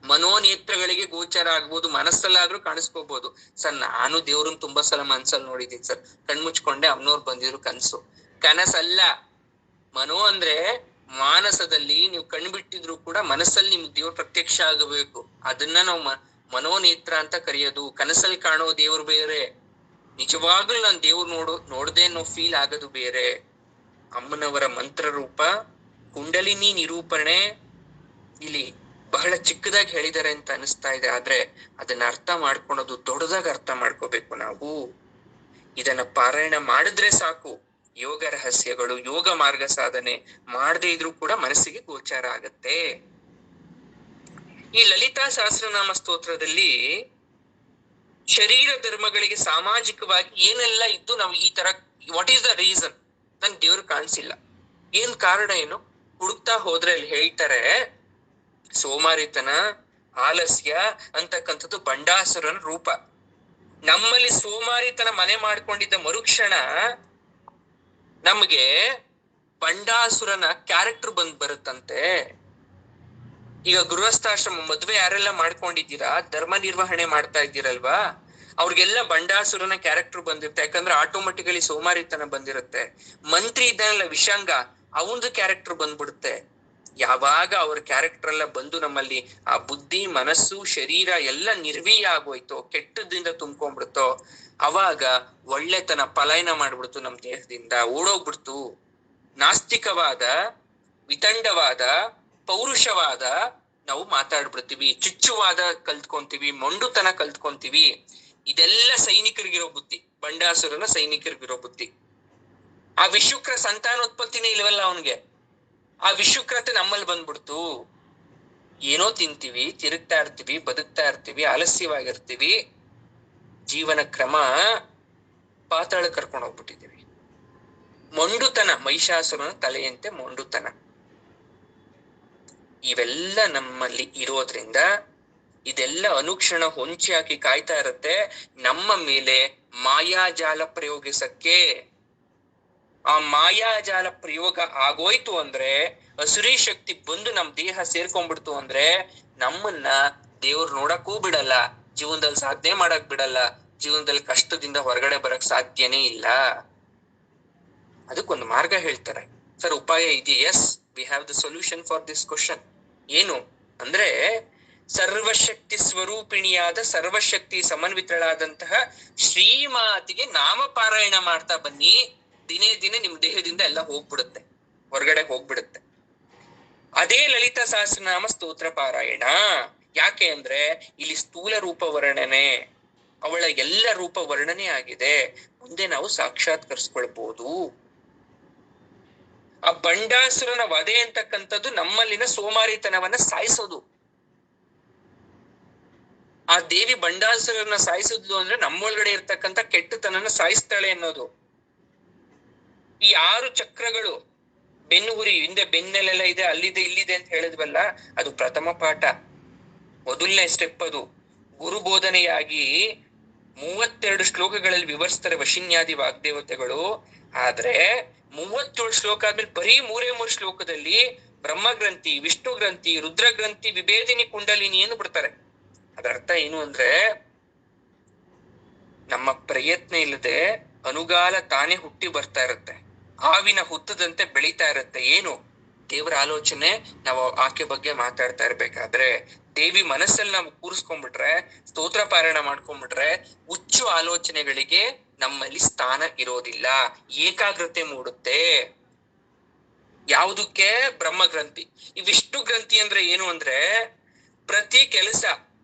ಮನೋನೇತ್ರಗಳಿಗೆ ಗೋಚಾರ ಆಗ್ಬೋದು, ಮನಸ್ಸಲ್ಲಾದ್ರೂ ಕಾಣಿಸ್ಕೋಬಹುದು. ಸರ್, ನಾನು ದೇವ್ರನ್ನ ತುಂಬಾ ಸಲ ಮನ್ಸಲ್ಲಿ ನೋಡಿದೀನಿ ಸರ್. ಕಣ್ಮುಚ್ಕೊಂಡೆ ಅಮ್ನೋರ್ ಬಂದಿದ್ರು ಕನ್ಸು. ಕನಸಲ್ಲ. ಮನೋ ಅಂದ್ರೆ ಮಾನಸದಲ್ಲಿ ನೀವು ಕಣ್ಬಿಟ್ಟಿದ್ರು ಕೂಡ ಮನಸ್ಸಲ್ಲಿ ನಿಮ್ಗೆ ದೇವ್ರ ಪ್ರತ್ಯಕ್ಷ ಆಗಬೇಕು. ಅದನ್ನ ನಾವು ಮನೋನೇತ್ರ ಅಂತ ಕರೆಯೋದು. ಕನಸಲ್ಲಿ ಕಾಣೋ ದೇವ್ರು ಬೇರೆ, ನಿಜವಾಗ್ಲೂ ನಾನು ದೇವ್ರು ನೋಡ್ದೆ ಅನ್ನೋ ಫೀಲ್ ಆಗೋದು ಬೇರೆ. ಅಮ್ಮನವರ ಮಂತ್ರ ರೂಪ, ಕುಂಡಲಿನಿ ನಿರೂಪಣೆ ಇಲ್ಲಿ ಬಹಳ ಚಿಕ್ಕದಾಗಿ ಹೇಳಿದ್ದಾರೆ ಅಂತ ಅನಿಸ್ತಾ ಇದೆ. ಆದ್ರೆ ಅದನ್ನ ಅರ್ಥ ಮಾಡ್ಕೊಳೋದು ದೊಡ್ಡದಾಗಿ ಅರ್ಥ ಮಾಡ್ಕೋಬೇಕು ನಾವು. ಇದನ್ನ ಪಾರಾಯಣ ಮಾಡಿದ್ರೆ ಸಾಕು. ಯೋಗ ರಹಸ್ಯಗಳು, ಯೋಗ ಮಾರ್ಗ ಸಾಧನೆ ಮಾಡದೇ ಇದ್ರೂ ಕೂಡ ಮನಸ್ಸಿಗೆ ಗೋಚಾರ ಆಗತ್ತೆ. ಈ ಲಲಿತಾ ಸಹಸ್ರನಾಮ ಸ್ತೋತ್ರದಲ್ಲಿ ಶರೀರ ಧರ್ಮಗಳಿಗೆ ಸಾಮಾಜಿಕವಾಗಿ ಏನೆಲ್ಲ ಇದ್ದು ನಾವು ಈ ತರ, ವಾಟ್ ಈಸ್ ದ ರೀಸನ್? ನನ್ ದೇವ್ರು ಕಾಣಿಸಿಲ್ಲ. ಏನ್ ಕಾರಣ ಏನು? ಹುಡುಕ್ತಾ ಹೋದ್ರೆ ಅಲ್ಲಿ ಹೇಳ್ತಾರೆ, ಸೋಮಾರಿತನ, ಆಲಸ್ಯ ಅಂತಕ್ಕಂಥದ್ದು ಬಂಡಾಸುರನ ರೂಪ. ನಮ್ಮಲ್ಲಿ ಸೋಮಾರಿತನ ಮನೆ ಮಾಡ್ಕೊಂಡಿದ್ದ ಮರುಕ್ಷಣ ನಮ್ಗೆ ಬಂಡಾಸುರನ ಕ್ಯಾರೆಕ್ಟರ್ ಬರುತ್ತಂತೆ. ಈಗ ಗೃಹಸ್ಥಾಶ್ರಮ ಮದ್ವೆ ಯಾರೆಲ್ಲ ಮಾಡ್ಕೊಂಡಿದ್ದೀರಾ, ಧರ್ಮ ನಿರ್ವಹಣೆ ಮಾಡ್ತಾ ಇದ್ದೀರಲ್ವಾ, ಅವ್ರಿಗೆಲ್ಲ ಬಂಡಾಸುರನ ಕ್ಯಾರೆಕ್ಟರ್ ಬಂದಿರುತ್ತೆ. ಯಾಕಂದ್ರೆ ಆಟೋಮೆಟಿಕಲಿ ಸೋಮಾರಿತನ ಬಂದಿರುತ್ತೆ. ಮಂತ್ರಿ ಇದ್ದಾನಲ್ಲ ವಿಷಾಂಗ, ಅವಂದು ಕ್ಯಾರೆಕ್ಟರ್ ಬಂದ್ಬಿಡುತ್ತೆ. ಯಾವಾಗ ಅವ್ರ ಕ್ಯಾರೆಕ್ಟರ್ ಎಲ್ಲ ಬಂದು ನಮ್ಮಲ್ಲಿ ಆ ಬುದ್ಧಿ, ಮನಸ್ಸು, ಶರೀರ ಎಲ್ಲ ನಿರ್ವೀಯ ಆಗೋಯ್ತೋ, ಕೆಟ್ಟದಿಂದ ತುಂಬ್ಕೊಂಡ್ಬಿಡ್ತೋ, ಅವಾಗ ಒಳ್ಳೆತನ ಪಲಾಯನ ಮಾಡ್ಬಿಡ್ತು, ನಮ್ ದೇಹದಿಂದ ಓಡೋಗ್ಬಿಡ್ತು. ನಾಸ್ತಿಕವಾದ, ವಿತಂಡವಾದ, ಪೌರುಷವಾದ ನಾವು ಮಾತಾಡ್ಬಿಡ್ತೀವಿ, ಚುಚ್ಚುವಾದ ಕಲ್ತ್ಕೊಂತೀವಿ, ಮೊಂಡುತನ ಕಲ್ತ್ಕೊಂತೀವಿ. ಇದೆಲ್ಲ ಸೈನಿಕರಿಗಿರೋ ಬುದ್ಧಿ, ಬಂಡಾಸುರನ ಸೈನಿಕರಿಗಿರೋ ಬುದ್ಧಿ. ಆ ವಿಶ್ವಕ್ರ ಸಂತಾನೋತ್ಪತ್ತಿನೇ ಇಲ್ವಲ್ಲ ಅವನ್ಗೆ, ಆ ವಿಶ್ವಕ್ರತೆ ನಮ್ಮಲ್ಲಿ ಬಂದ್ಬಿಡ್ತು. ಏನೋ ತಿಂತೀವಿ, ತಿರುಗ್ತಾ ಇರ್ತೀವಿ, ಬದುಕ್ತಾ ಇರ್ತೀವಿ, ಆಲಸ್ಯವಾಗಿರ್ತೀವಿ, ಜೀವನ ಕ್ರಮ ಪಾತಾಳ ಕರ್ಕೊಂಡು ಹೋಗ್ಬಿಟ್ಟಿದೀವಿ. ಮೊಂಡುತನ, ಮಹಿಷಾಸುರನ ತಲೆಯಂತೆ ಮೊಂಡುತನ, ಇವೆಲ್ಲ ನಮ್ಮಲ್ಲಿ ಇರೋದ್ರಿಂದ ಇದೆಲ್ಲ ಅನುಕ್ಷಣ ಹೊಂಚಿ ಹಾಕಿ ಕಾಯ್ತಾ ಇರುತ್ತೆ ನಮ್ಮ ಮೇಲೆ ಮಾಯಾಜಾಲ ಪ್ರಯೋಗಿಸಕ್ಕೆ. ಆ ಮಾಯಾಜಾಲ ಪ್ರಯೋಗ ಆಗೋಯ್ತು ಅಂದ್ರೆ, ಅಸುರಿ ಶಕ್ತಿ ಬಂದು ನಮ್ ದೇಹ ಸೇರ್ಕೊಂಡ್ಬಿಡ್ತು ಅಂದ್ರೆ, ನಮ್ಮನ್ನ ದೇವ್ರು ನೋಡಕ್ಕೂ ಬಿಡಲ್ಲ, ಜೀವನದಲ್ಲಿ ಸಾಧನೆ ಮಾಡಕ್ ಬಿಡಲ್ಲ, ಜೀವನದಲ್ಲಿ ಕಷ್ಟದಿಂದ ಹೊರಗಡೆ ಬರಕ್ ಸಾಧ್ಯನೇ ಇಲ್ಲ. ಅದಕ್ಕೊಂದು ಮಾರ್ಗ ಹೇಳ್ತಾರೆ. ಸರ್ ಉಪಾಯ ಇದೆಯಾ? Yes, we have the solution for this question. ಏನು ಅಂದ್ರೆ, ಸರ್ವಶಕ್ತಿ ಸ್ವರೂಪಿಣಿಯಾದ, ಸರ್ವಶಕ್ತಿ ಸಮನ್ವಿತಳಾದಂತಹ ಶ್ರೀಮಾತಿಗೆ ನಾಮಪಾರಾಯಣ ಮಾಡ್ತಾ ಬನ್ನಿ. ದಿನೇ ದಿನೇ ನಿಮ್ ದೇಹದಿಂದ ಎಲ್ಲ ಹೋಗ್ಬಿಡುತ್ತೆ, ಹೊರಗಡೆ ಹೋಗ್ಬಿಡುತ್ತೆ. ಅದೇ ಲಲಿತಾ ಸಹಸ್ರನಾಮ ಸ್ತೋತ್ರ ಪಾರಾಯಣ. ಯಾಕೆ ಅಂದ್ರೆ ಇಲ್ಲಿ ಸ್ಥೂಲ ರೂಪ ವರ್ಣನೆ, ಅವಳ ಎಲ್ಲ ರೂಪ ವರ್ಣನೆ ಆಗಿದೆ, ಮುಂದೆ ನಾವು ಸಾಕ್ಷಾತ್ಕರಿಸ್ಕೊಳ್ಬಹುದು. ಆ ಬಂಡಾಸುರನ ವಧೆ ಅಂತಕ್ಕಂಥದ್ದು ನಮ್ಮಲ್ಲಿನ ಸೋಮಾರಿತನವನ್ನ ಸಾಯಿಸೋದು. ಆ ದೇವಿ ಬಂಡಾಸುರನ ಸಾಯಿಸಿದ್ಲು ಅಂದ್ರೆ ನಮ್ಮೊಳಗಡೆ ಇರ್ತಕ್ಕಂಥ ಕೆಟ್ಟತನನ ಸಾಯಿಸ್ತಾಳೆ ಅನ್ನೋದು. ಈ 6 ಚಕ್ರಗಳು, ಬೆನ್ನುಹುರಿ, ಹಿಂದೆ ಬೆನ್ನೆಲೆಲ್ಲ ಇದೆ, ಅಲ್ಲಿದೆ, ಇಲ್ಲಿದೆ ಅಂತ ಹೇಳಿದ್ವಲ್ಲ, ಅದು ಪ್ರಥಮ ಪಾಠ, ಮೊದಲನೇ ಸ್ಟೆಪ್. ಅದು ಗುರು ಬೋಧನೆಯಾಗಿ 32 ಶ್ಲೋಕಗಳಲ್ಲಿ ವಿವರಿಸ್ತಾರೆ ವಶಿನ್ಯಾದಿ ವಾಗ್ದೇವತೆಗಳು. ಆದ್ರೆ 37 ಶ್ಲೋಕ ಆದ್ಮೇಲೆ ಬರೀ 3 ಶ್ಲೋಕದಲ್ಲಿ ಬ್ರಹ್ಮಗ್ರಂಥಿ, ವಿಷ್ಣು ಗ್ರಂಥಿ, ರುದ್ರ ಗ್ರಂಥಿ, ವಿಭೇದಿನಿ, ಕುಂಡಲಿನಿ ಏನು ಬಿಡ್ತಾರೆ. ಅದರ ಅರ್ಥ ಏನು ಅಂದ್ರೆ, ನಮ್ಮ ಪ್ರಯತ್ನ ಇಲ್ಲದೆ ಅನುಗಾಲ ತಾನೇ ಹುಟ್ಟಿ ಬರ್ತಾ ಇರುತ್ತೆ, ಹಾವಿನ ಹುತ್ತದಂತೆ ಬೆಳೀತಾ ಇರುತ್ತೆ. ಏನು? ದೇವರ ಆಲೋಚನೆ. ನಾವು ಆಕೆ ಬಗ್ಗೆ ಮಾತಾಡ್ತಾ ಇರ್ಬೇಕಾದ್ರೆ ದೇವಿ ಮನಸ್ಸಲ್ಲಿ ನಾವು ಕೂರಿಸ್ಕೊಂಡ್ಬಿಟ್ರೆ, ಸ್ತೋತ್ರ ಪಾರಾಯಣ ಮಾಡ್ಕೊಂಡ್ಬಿಟ್ರೆ, ಹುಚ್ಚು ಆಲೋಚನೆಗಳಿಗೆ ನಮ್ಮಲ್ಲಿ ಸ್ಥಾನ ಇರೋದಿಲ್ಲ, ಏಕಾಗ್ರತೆ ಮೂಡುತ್ತೆ. ಯಾವುದಕ್ಕೆ? ಬ್ರಹ್ಮಗ್ರಂಥಿ. ಈ ವಿಷ್ಣು ಗ್ರಂಥಿ ಅಂದ್ರೆ ಏನು ಅಂದ್ರೆ, ಪ್ರತಿ ಕೆಲಸ,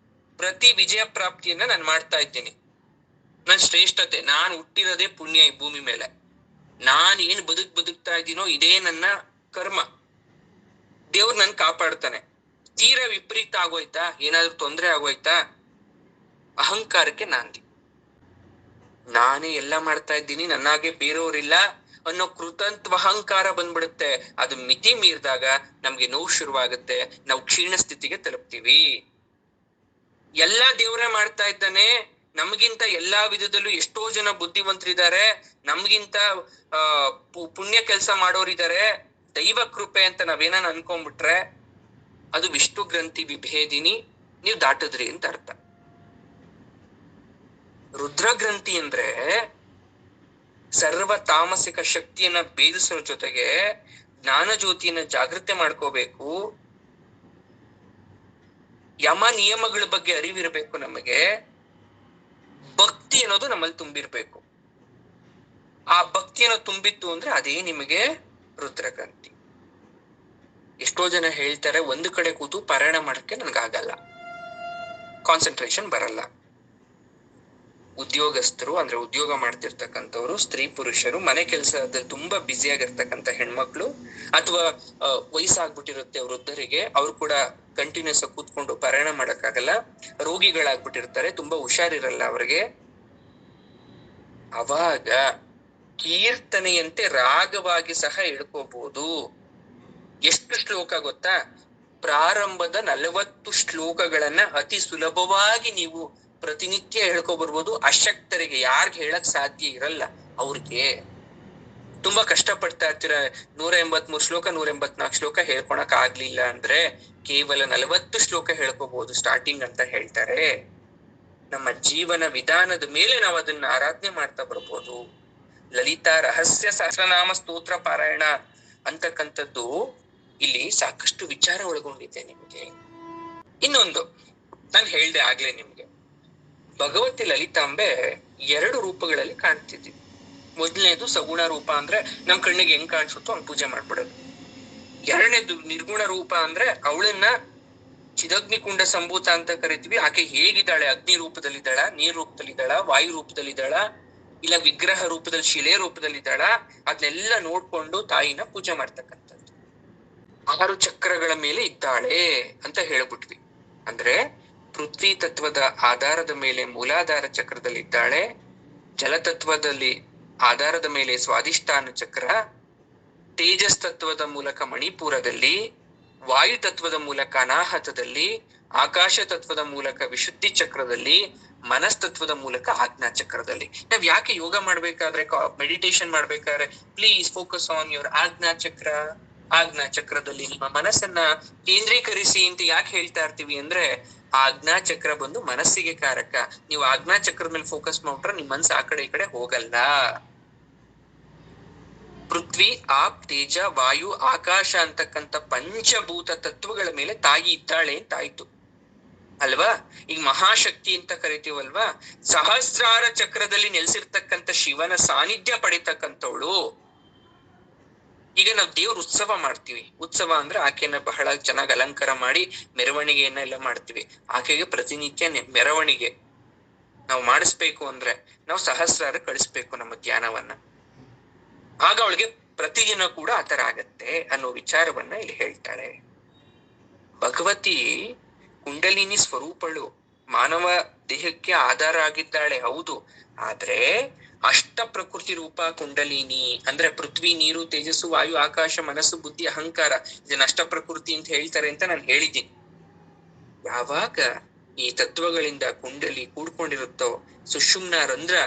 ಪ್ರತಿ ವಿಜಯ ಪ್ರಾಪ್ತಿಯನ್ನ ನಾನು ಮಾಡ್ತಾ ಇದ್ದೀನಿ. ನನ್ ಶ್ರೇಷ್ಠತೆ, ನಾನು ಹುಟ್ಟಿರೋದೇ ಪುಣ್ಯ ಈ ಭೂಮಿ ಮೇಲೆ, ನಾನ್ ಏನ್ ಬದುಕ್ತಾ ಇದ್ದೀನೋ ಇದೇ ನನ್ನ ಕರ್ಮ. ದೇವ್ರು ನನ್ ಕಾಪಾಡ್ತಾನೆ. ತೀರಾ ವಿಪರೀತ ಆಗೋಯ್ತಾ, ಏನಾದ್ರೂ ತೊಂದರೆ ಆಗೋಯ್ತಾ, ಅಹಂಕಾರಕ್ಕೆ ನಾನೇ ಎಲ್ಲ ಮಾಡ್ತಾ ಇದ್ದೀನಿ, ನನ್ನಾಗೆ ಬೇರೆಯವರಿಲ್ಲ ಅನ್ನೋ ಕೃತಂತ್ವ ಅಹಂಕಾರ ಬಂದ್ಬಿಡುತ್ತೆ. ಅದು ಮಿತಿ ಮೀರಿದಾಗ ನಮ್ಗೆ ನೋವು ಶುರುವಾಗುತ್ತೆ, ನಾವು ಕ್ಷೀಣ ಸ್ಥಿತಿಗೆ ತಲುಪ್ತೀವಿ. ಎಲ್ಲಾ ದೇವ್ರೇ ಮಾಡ್ತಾ ಇದ್ದಾನೆ, ನಮ್ಗಿಂತ ಎಲ್ಲಾ ವಿಧದಲ್ಲೂ ಎಷ್ಟೋ ಜನ ಬುದ್ಧಿವಂತರಿದ್ದಾರೆ, ನಮ್ಗಿಂತ ಪುಣ್ಯ ಕೆಲಸ ಮಾಡೋರಿದ್ದಾರೆ, ದೈವ ಕೃಪೆ ಅಂತ ನಾವೇನ ಅನ್ಕೊಂಡ್ಬಿಟ್ರೆ ಅದು ವಿಷ್ಣು ಗ್ರಂಥಿ ವಿಭೇದಿನಿ, ನೀವು ದಾಟಿದ್ರಿ ಅಂತ ಅರ್ಥ. ರುದ್ರ ಗ್ರಂಥಿ ಅಂದ್ರೆ ಸರ್ವ ತಾಮಸಿಕ ಶಕ್ತಿಯನ್ನ ಭೇದಿಸೋ ಜೊತೆಗೆ ಜ್ಞಾನ ಜ್ಯೋತಿಯನ್ನ ಜಾಗೃತಿ ಮಾಡ್ಕೋಬೇಕು. ಯಮ ನಿಯಮಗಳ ಬಗ್ಗೆ ಅರಿವಿರ್ಬೇಕು, ನಮಗೆ ಭಕ್ತಿ ಅನ್ನೋದು ನಮ್ಮಲ್ಲಿ ತುಂಬಿರ್ಬೇಕು. ಆ ಭಕ್ತಿಯನ್ನು ತುಂಬಿತ್ತು ಅಂದ್ರೆ ಅದೇ ನಿಮಗೆ ರುದ್ರಗ್ರಂಥಿ. ಎಷ್ಟೋ ಜನ ಹೇಳ್ತಾರೆ, ಒಂದು ಕಡೆ ಕೂತು ಪಾರಾಯಣ ಮಾಡಕ್ಕೆ ನನ್ಗಾಗಲ್ಲ, ಕಾನ್ಸಂಟ್ರೇಷನ್ ಬರಲ್ಲ. ಉದ್ಯೋಗಸ್ಥರು ಅಂದ್ರೆ ಉದ್ಯೋಗ ಮಾಡ್ತಿರ್ತಕ್ಕಂಥವ್ರು, ಸ್ತ್ರೀ ಪುರುಷರು, ಮನೆ ಕೆಲಸದಲ್ಲಿ ತುಂಬಾ ಬ್ಯುಸಿ ಆಗಿರ್ತಕ್ಕಂಥ ಹೆಣ್ಮಕ್ಳು, ಅಥವಾ ವಯಸ್ಸಾಗ್ಬಿಟ್ಟಿರುತ್ತೆ ವೃದ್ಧರಿಗೆ, ಅವ್ರು ಕೂಡ ಕಂಟಿನ್ಯೂಸ್ ಆಗಿ ಕೂತ್ಕೊಂಡು ಪಾರಾಯಣ ಮಾಡಕ್ಕಾಗಲ್ಲ, ರೋಗಿಗಳಾಗ್ಬಿಟ್ಟಿರ್ತಾರೆ, ತುಂಬಾ ಹುಷಾರಿರಲ್ಲ ಅವ್ರಿಗೆ. ಅವಾಗ ಕೀರ್ತನೆಯಂತೆ ರಾಗವಾಗಿ ಸಹ ಹೇಳ್ಕೋಬಹುದು. ಎಷ್ಟು ಶ್ಲೋಕ ಗೊತ್ತಾ? ಪ್ರಾರಂಭದ 40 ಶ್ಲೋಕಗಳನ್ನ ಅತಿ ಸುಲಭವಾಗಿ ನೀವು ಪ್ರತಿನಿತ್ಯ ಹೇಳ್ಕೊಬರ್ಬೋದು. ಅಶಕ್ತರಿಗೆ, ಯಾರ್ಗ್ ಹೇಳಕ್ ಸಾಧ್ಯ ಇರಲ್ಲ ಅವ್ರಿಗೆ, ತುಂಬಾ ಕಷ್ಟ ಪಡ್ತಾ ಇರ್ತೀರ, 183 ಶ್ಲೋಕ 184 ಶ್ಲೋಕ ಹೇಳ್ಕೊಳಕ್ ಆಗ್ಲಿಲ್ಲ ಅಂದ್ರೆ ಕೇವಲ 40 ಶ್ಲೋಕ ಹೇಳ್ಕೋಬಹುದು ಸ್ಟಾರ್ಟಿಂಗ್ ಅಂತ ಹೇಳ್ತಾರೆ. ನಮ್ಮ ಜೀವನ ವಿಧಾನದ ಮೇಲೆ ನಾವು ಅದನ್ನ ಆರಾಧನೆ ಮಾಡ್ತಾ ಬರ್ಬೋದು. ಲಲಿತಾ ರಹಸ್ಯ ಸಹಸ್ರನಾಮ ಸ್ತೋತ್ರ ಪಾರಾಯಣ ಅಂತಕ್ಕಂಥದ್ದು ಇಲ್ಲಿ ಸಾಕಷ್ಟು ವಿಚಾರ ಒಳಗೊಂಡಿದೆ ನಿಮ್ಗೆ. ಇನ್ನೊಂದು ನಾನು ಹೇಳ್ದೆ ಆಗ್ಲೇ ನಿಮ್ಗೆ, ಭಗವತಿ ಲಲಿತಾಂಬೆ 2 ರೂಪಗಳಲ್ಲಿ ಕಾಣ್ತಿದ್ವಿ. ಮೊದಲನೇದು ಸಗುಣ ರೂಪ, ಅಂದ್ರೆ ನಮ್ ಕಣ್ಣಿಗೆ ಹೆಂಗ್ ಕಾಣಿಸುತ್ತೋ ಅವ್ನ್ ಪೂಜೆ ಮಾಡ್ಬಿಡೋದು. ಎರಡನೇದು ನಿರ್ಗುಣ ರೂಪ, ಅಂದ್ರೆ ಅವಳನ್ನ ಚಿದಗ್ನಿಕುಂಡ ಸಂಭೂತ ಅಂತ ಕರಿತೀವಿ. ಆಕೆ ಹೇಗಿದ್ದಾಳೆ, ಅಗ್ನಿ ರೂಪದಲ್ಲಿದ್ದಾಳ, ನೀರ್ ರೂಪದಲ್ಲಿದ್ದಾಳ, ವಾಯು ರೂಪದಲ್ಲಿದ್ದಾಳ, ಇಲ್ಲ ವಿಗ್ರಹ ರೂಪದಲ್ಲಿ ಶಿಲೆ ರೂಪದಲ್ಲಿದ್ದಾಳ, ಅದನ್ನೆಲ್ಲ ನೋಡ್ಕೊಂಡು ತಾಯಿನ ಪೂಜೆ ಮಾಡ್ತಕ್ಕಂಥದ್ದು. 6 ಚಕ್ರಗಳ ಮೇಲೆ ಇದ್ದಾಳೆ ಅಂತ ಹೇಳ್ಬಿಟ್ವಿ. ಅಂದ್ರೆ ಪೃಥ್ವಿ ತತ್ವದ ಆಧಾರದ ಮೇಲೆ ಮೂಲಾಧಾರ ಚಕ್ರದಲ್ಲಿ ಇದ್ದಾಳೆ, ಜಲತತ್ವದಲ್ಲಿ ಆಧಾರದ ಮೇಲೆ ಸ್ವಾಧಿಷ್ಠಾನ ಚಕ್ರ, ತೇಜಸ್ ತತ್ವದ ಮೂಲಕ ಮಣಿಪುರದಲ್ಲಿ, ವಾಯು ತತ್ವದ ಮೂಲಕ ಅನಾಹತದಲ್ಲಿ, ಆಕಾಶ ತತ್ವದ ಮೂಲಕ ವಿಶುದ್ಧಿ ಚಕ್ರದಲ್ಲಿ, ಮನಸ್ತತ್ವದ ಮೂಲಕ ಆಜ್ಞಾ ಚಕ್ರದಲ್ಲಿ. ನಾವ್ ಯಾಕೆ ಯೋಗ ಮಾಡ್ಬೇಕಾದ್ರೆ, ಮೆಡಿಟೇಷನ್ ಮಾಡ್ಬೇಕಾದ್ರೆ ಪ್ಲೀಸ್ ಫೋಕಸ್ ಆನ್ ಯುವರ್ ಆಜ್ಞಾ ಚಕ್ರ, ಆಜ್ಞಾ ಚಕ್ರದಲ್ಲಿ ನಿಮ್ಮ ಮನಸ್ಸನ್ನ ಕೇಂದ್ರೀಕರಿಸಿ ಅಂತ ಯಾಕೆ ಹೇಳ್ತಾ ಇರ್ತೀವಿ ಅಂದ್ರೆ, ಆಜ್ಞಾ ಚಕ್ರ ಬಂದು ಮನಸ್ಸಿಗೆ ಕಾರಕ. ನೀವು ಆಜ್ಞಾ ಚಕ್ರದ ಮೇಲೆ ಫೋಕಸ್ ಮಾಡ್ರೆ ನಿಮ್ ಮನಸ್ಸು ಆ ಕಡೆ ಈ ಕಡೆ ಹೋಗಲ್ಲ. ಪೃಥ್ವಿ, ಆಪ್, ತೇಜ, ವಾಯು, ಆಕಾಶ ಅಂತಕ್ಕಂಥ ಪಂಚಭೂತ ತತ್ವಗಳ ಮೇಲೆ ತಾಯಿ ಇದ್ದಾಳೆ ಅಂತಾಯ್ತು ಅಲ್ವಾ. ಈಗ ಮಹಾಶಕ್ತಿ ಅಂತ ಕರಿತೀವಲ್ವಾ, ಸಹಸ್ರಾರ ಚಕ್ರದಲ್ಲಿ ನೆಲೆಸಿರ್ತಕ್ಕಂಥ ಶಿವನ ಸಾನ್ನಿಧ್ಯ ಪಡಿತಕ್ಕಂಥವಳು. ಈಗ ನಾವು ದೇವ್ರ ಉತ್ಸವ ಮಾಡ್ತೀವಿ. ಉತ್ಸವ ಅಂದ್ರೆ ಆಕೆನ ಬಹಳ ಚೆನ್ನಾಗಿ ಅಲಂಕಾರ ಮಾಡಿ ಮೆರವಣಿಗೆಯನ್ನೆಲ್ಲ ಮಾಡ್ತೀವಿ. ಆಕೆಗೆ ಪ್ರತಿನಿತ್ಯ ಮೆರವಣಿಗೆ ನಾವು ಮಾಡಿಸ್ಬೇಕು ಅಂದ್ರೆ ನಾವು ಸಹಸ್ರಾರ ಕಳಿಸ್ಬೇಕು ನಮ್ಮ ಧ್ಯಾನವನ್ನ. ಆಗ ಅವಳಿಗೆ ಪ್ರತಿದಿನ ಕೂಡ ಆತರ ಆಗತ್ತೆ ಅನ್ನೋ ವಿಚಾರವನ್ನ ಇಲ್ಲಿ ಹೇಳ್ತಾಳೆ. ಭಗವತಿ ಕುಂಡಲಿನಿ ಸ್ವರೂಪಳು, ಮಾನವ ದೇಹಕ್ಕೆ ಆಧಾರ ಆಗಿದ್ದಾಳೆ, ಹೌದು. ಆದ್ರೆ ಅಷ್ಟ ಪ್ರಕೃತಿ ರೂಪ ಕುಂಡಲಿನಿ ಅಂದ್ರೆ ಪೃಥ್ವಿ, ನೀರು, ತೇಜಸ್ಸು, ವಾಯು, ಆಕಾಶ, ಮನಸ್ಸು, ಬುದ್ಧಿ, ಅಹಂಕಾರ, ಇದನ್ನ ಅಷ್ಟ ಪ್ರಕೃತಿ ಅಂತ ಹೇಳ್ತಾರೆ ಅಂತ ನಾನು ಹೇಳಿದ್ದೀನಿ. ಯಾವಾಗ ಈ ತತ್ವಗಳಿಂದ ಕುಂಡಲಿ ಕೂಡ್ಕೊಂಡಿರುತ್ತೋ ಸುಷುಮ್ನ ರಂಧ್ರ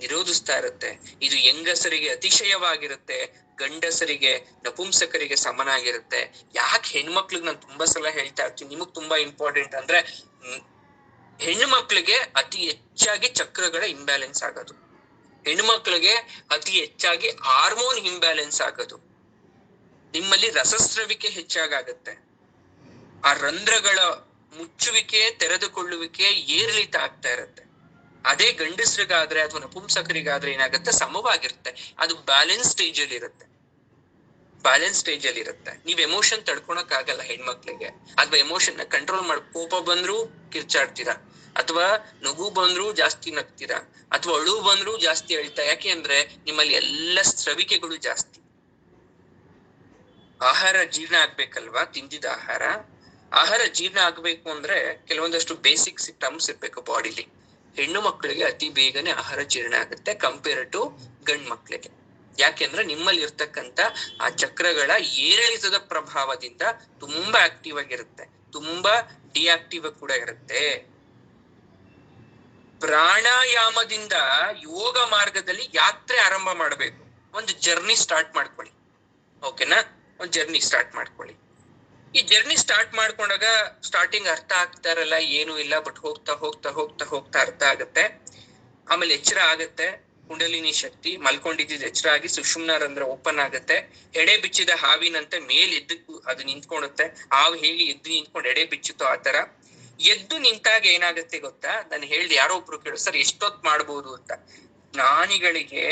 ನಿರೋಧಿಸ್ತಾ ಇರುತ್ತೆ. ಇದು ಹೆಂಗಸರಿಗೆ ಅತಿಶಯವಾಗಿರುತ್ತೆ, ಗಂಡಸರಿಗೆ ನಪುಂಸಕರಿಗೆ ಸಮನಾಗಿರುತ್ತೆ. ಯಾಕೆ ಹೆಣ್ಮಕ್ಳಿಗೆ ನಾನು ತುಂಬಾ ಸಲ ಹೇಳ್ತಾ ಇರ್ತೀನಿ, ನಿಮಗ್ ತುಂಬಾ ಇಂಪಾರ್ಟೆಂಟ್ ಅಂದ್ರೆ, ಹೆಣ್ಣು ಮಕ್ಳಿಗೆ ಅತಿ ಹೆಚ್ಚಾಗಿ ಚಕ್ರಗಳ ಇಂಬ್ಯಾಲೆನ್ಸ್ ಆಗೋದು, ಹೆಣ್ಮಕ್ಳಿಗೆ ಅತಿ ಹೆಚ್ಚಾಗಿ ಹಾರ್ಮೋನ್ ಇಂಬ್ಯಾಲೆನ್ಸ್ ಆಗೋದು, ನಿಮ್ಮಲ್ಲಿ ರಸಸ್ರವಿಕೆ ಹೆಚ್ಚಾಗತ್ತೆ, ಆ ರಂಧ್ರಗಳ ಮುಚ್ಚುವಿಕೆ ತೆರೆದುಕೊಳ್ಳುವಿಕೆ ಏರಿಳಿತ ಆಗ್ತಾ ಇರುತ್ತೆ. ಅದೇ ಗಂಡಸರಿಗಾದ್ರೆ ಅಥವಾ ನಪುಂಸಕರಿಗಾದ್ರೆ ಏನಾಗುತ್ತೆ, ಸಮವಾಗಿರುತ್ತೆ. ಅದು ಬ್ಯಾಲೆನ್ಸ್ ಸ್ಟೇಜ್ ಅಲ್ಲಿ ಇರುತ್ತೆ, ಬ್ಯಾಲೆನ್ಸ್ ಸ್ಟೇಜ್ ಅಲ್ಲಿ ಇರುತ್ತೆ. ನೀವ್ ಎಮೋಷನ್ ತಡ್ಕೊಳಕ್ ಆಗಲ್ಲ ಹೆಣ್ಮಕ್ಳಿಗೆ. ಅಥವಾ ಎಮೋಷನ್ ನ ಕಂಟ್ರೋಲ್ ಮಾಡಿ, ಕೋಪ ಬಂದ್ರು ಕಿರ್ಚಾಡ್ತೀರಾ, ಅಥವಾ ನಗು ಬಂದ್ರು ಜಾಸ್ತಿ ನಗ್ತೀರಾ, ಅಥವಾ ಅಳು ಬಂದ್ರು ಜಾಸ್ತಿ ಅಳ್ತಾ. ಯಾಕೆ ಅಂದ್ರೆ ನಿಮ್ಮಲ್ಲಿ ಎಲ್ಲ ಸ್ರವಿಕೆಗಳು ಜಾಸ್ತಿ. ಆಹಾರ ಜೀರ್ಣ ಆಗ್ಬೇಕಲ್ವಾ, ತಿಂದಿದ ಆಹಾರ ಜೀರ್ಣ ಆಗ್ಬೇಕು ಅಂದ್ರೆ ಕೆಲವೊಂದಷ್ಟು ಬೇಸಿಕ್ ಟರ್ಮ್ಸ್ ಇರ್ಬೇಕು ಬಾಡಿಲಿ. ಹೆಣ್ಣು ಮಕ್ಕಳಿಗೆ ಅತಿ ಬೇಗನೆ ಆಹಾರ ಜೀರ್ಣ ಆಗುತ್ತೆ ಕಂಪೇರ್ ಟು ಗಂಡ್ ಮಕ್ಳಿಗೆ. ಯಾಕೆಂದ್ರೆ ನಿಮ್ಮಲ್ಲಿ ಇರ್ತಕ್ಕಂಥ ಆ ಚಕ್ರಗಳ ಏರಿಳಿತದ ಪ್ರಭಾವದಿಂದ ತುಂಬಾ ಆಕ್ಟಿವ್ ಆಗಿರುತ್ತೆ, ತುಂಬಾ ಡಿಆಕ್ಟಿವ್ ಕೂಡ ಇರುತ್ತೆ. ಪ್ರಾಣಾಯಾಮದಿಂದ ಯೋಗ ಮಾರ್ಗದಲ್ಲಿ ಯಾತ್ರೆ ಆರಂಭ ಮಾಡ್ಬೇಕು. ಒಂದು ಜರ್ನಿ ಸ್ಟಾರ್ಟ್ ಮಾಡ್ಕೊಳ್ಳಿ, ಓಕೆನಾ? ಒಂದು ಜರ್ನಿ ಸ್ಟಾರ್ಟ್ ಮಾಡ್ಕೊಳ್ಳಿ. ಈ ಜರ್ನಿ ಸ್ಟಾರ್ಟ್ ಮಾಡ್ಕೊಂಡಾಗ ಸ್ಟಾರ್ಟಿಂಗ್ ಅರ್ಥ ಆಗ್ತಾ ಇರಲ್ಲ, ಏನು ಇಲ್ಲ, ಬಟ್ ಹೋಗ್ತಾ ಹೋಗ್ತಾ ಹೋಗ್ತಾ ಹೋಗ್ತಾ ಅರ್ಥ ಆಗತ್ತೆ. ಆಮೇಲೆ ಎಚ್ಚರ ಆಗತ್ತೆ, ಕುಂಡಲಿನಿ ಶಕ್ತಿ ಮಲ್ಕೊಂಡಿದ್ದ ಎಚ್ಚರ ಆಗಿ ಸುಷುಮ್ನ ರಂಧ್ರ ಓಪನ್ ಆಗತ್ತೆ. ಎಡೆ ಬಿಚ್ಚಿದ ಹಾವಿನಂತೆ ಮೇಲ್ ಎದ್ದು ಅದು ನಿಂತ್ಕೊಳ್ಳುತ್ತೆ. ಹಾವು ಹೇಗೆ ಎದ್ದು ನಿಂತ್ಕೊಂಡು ಎಡೆ ಬಿಚ್ಚುತ್ತೋ ಆತರ ಎದ್ದು ನಿಂತಾಗ ಏನಾಗತ್ತೆ ಗೊತ್ತಾ? ನಾನು ಹೇಳ್ದೆ, ಯಾರೋ ಒಬ್ರು ಕೇಳು, ಸರ್ ಎಷ್ಟೊತ್ ಮಾಡ್ಬೋದು ಅಂತ. ಜ್ಞಾನಿಗಳಿಗೆ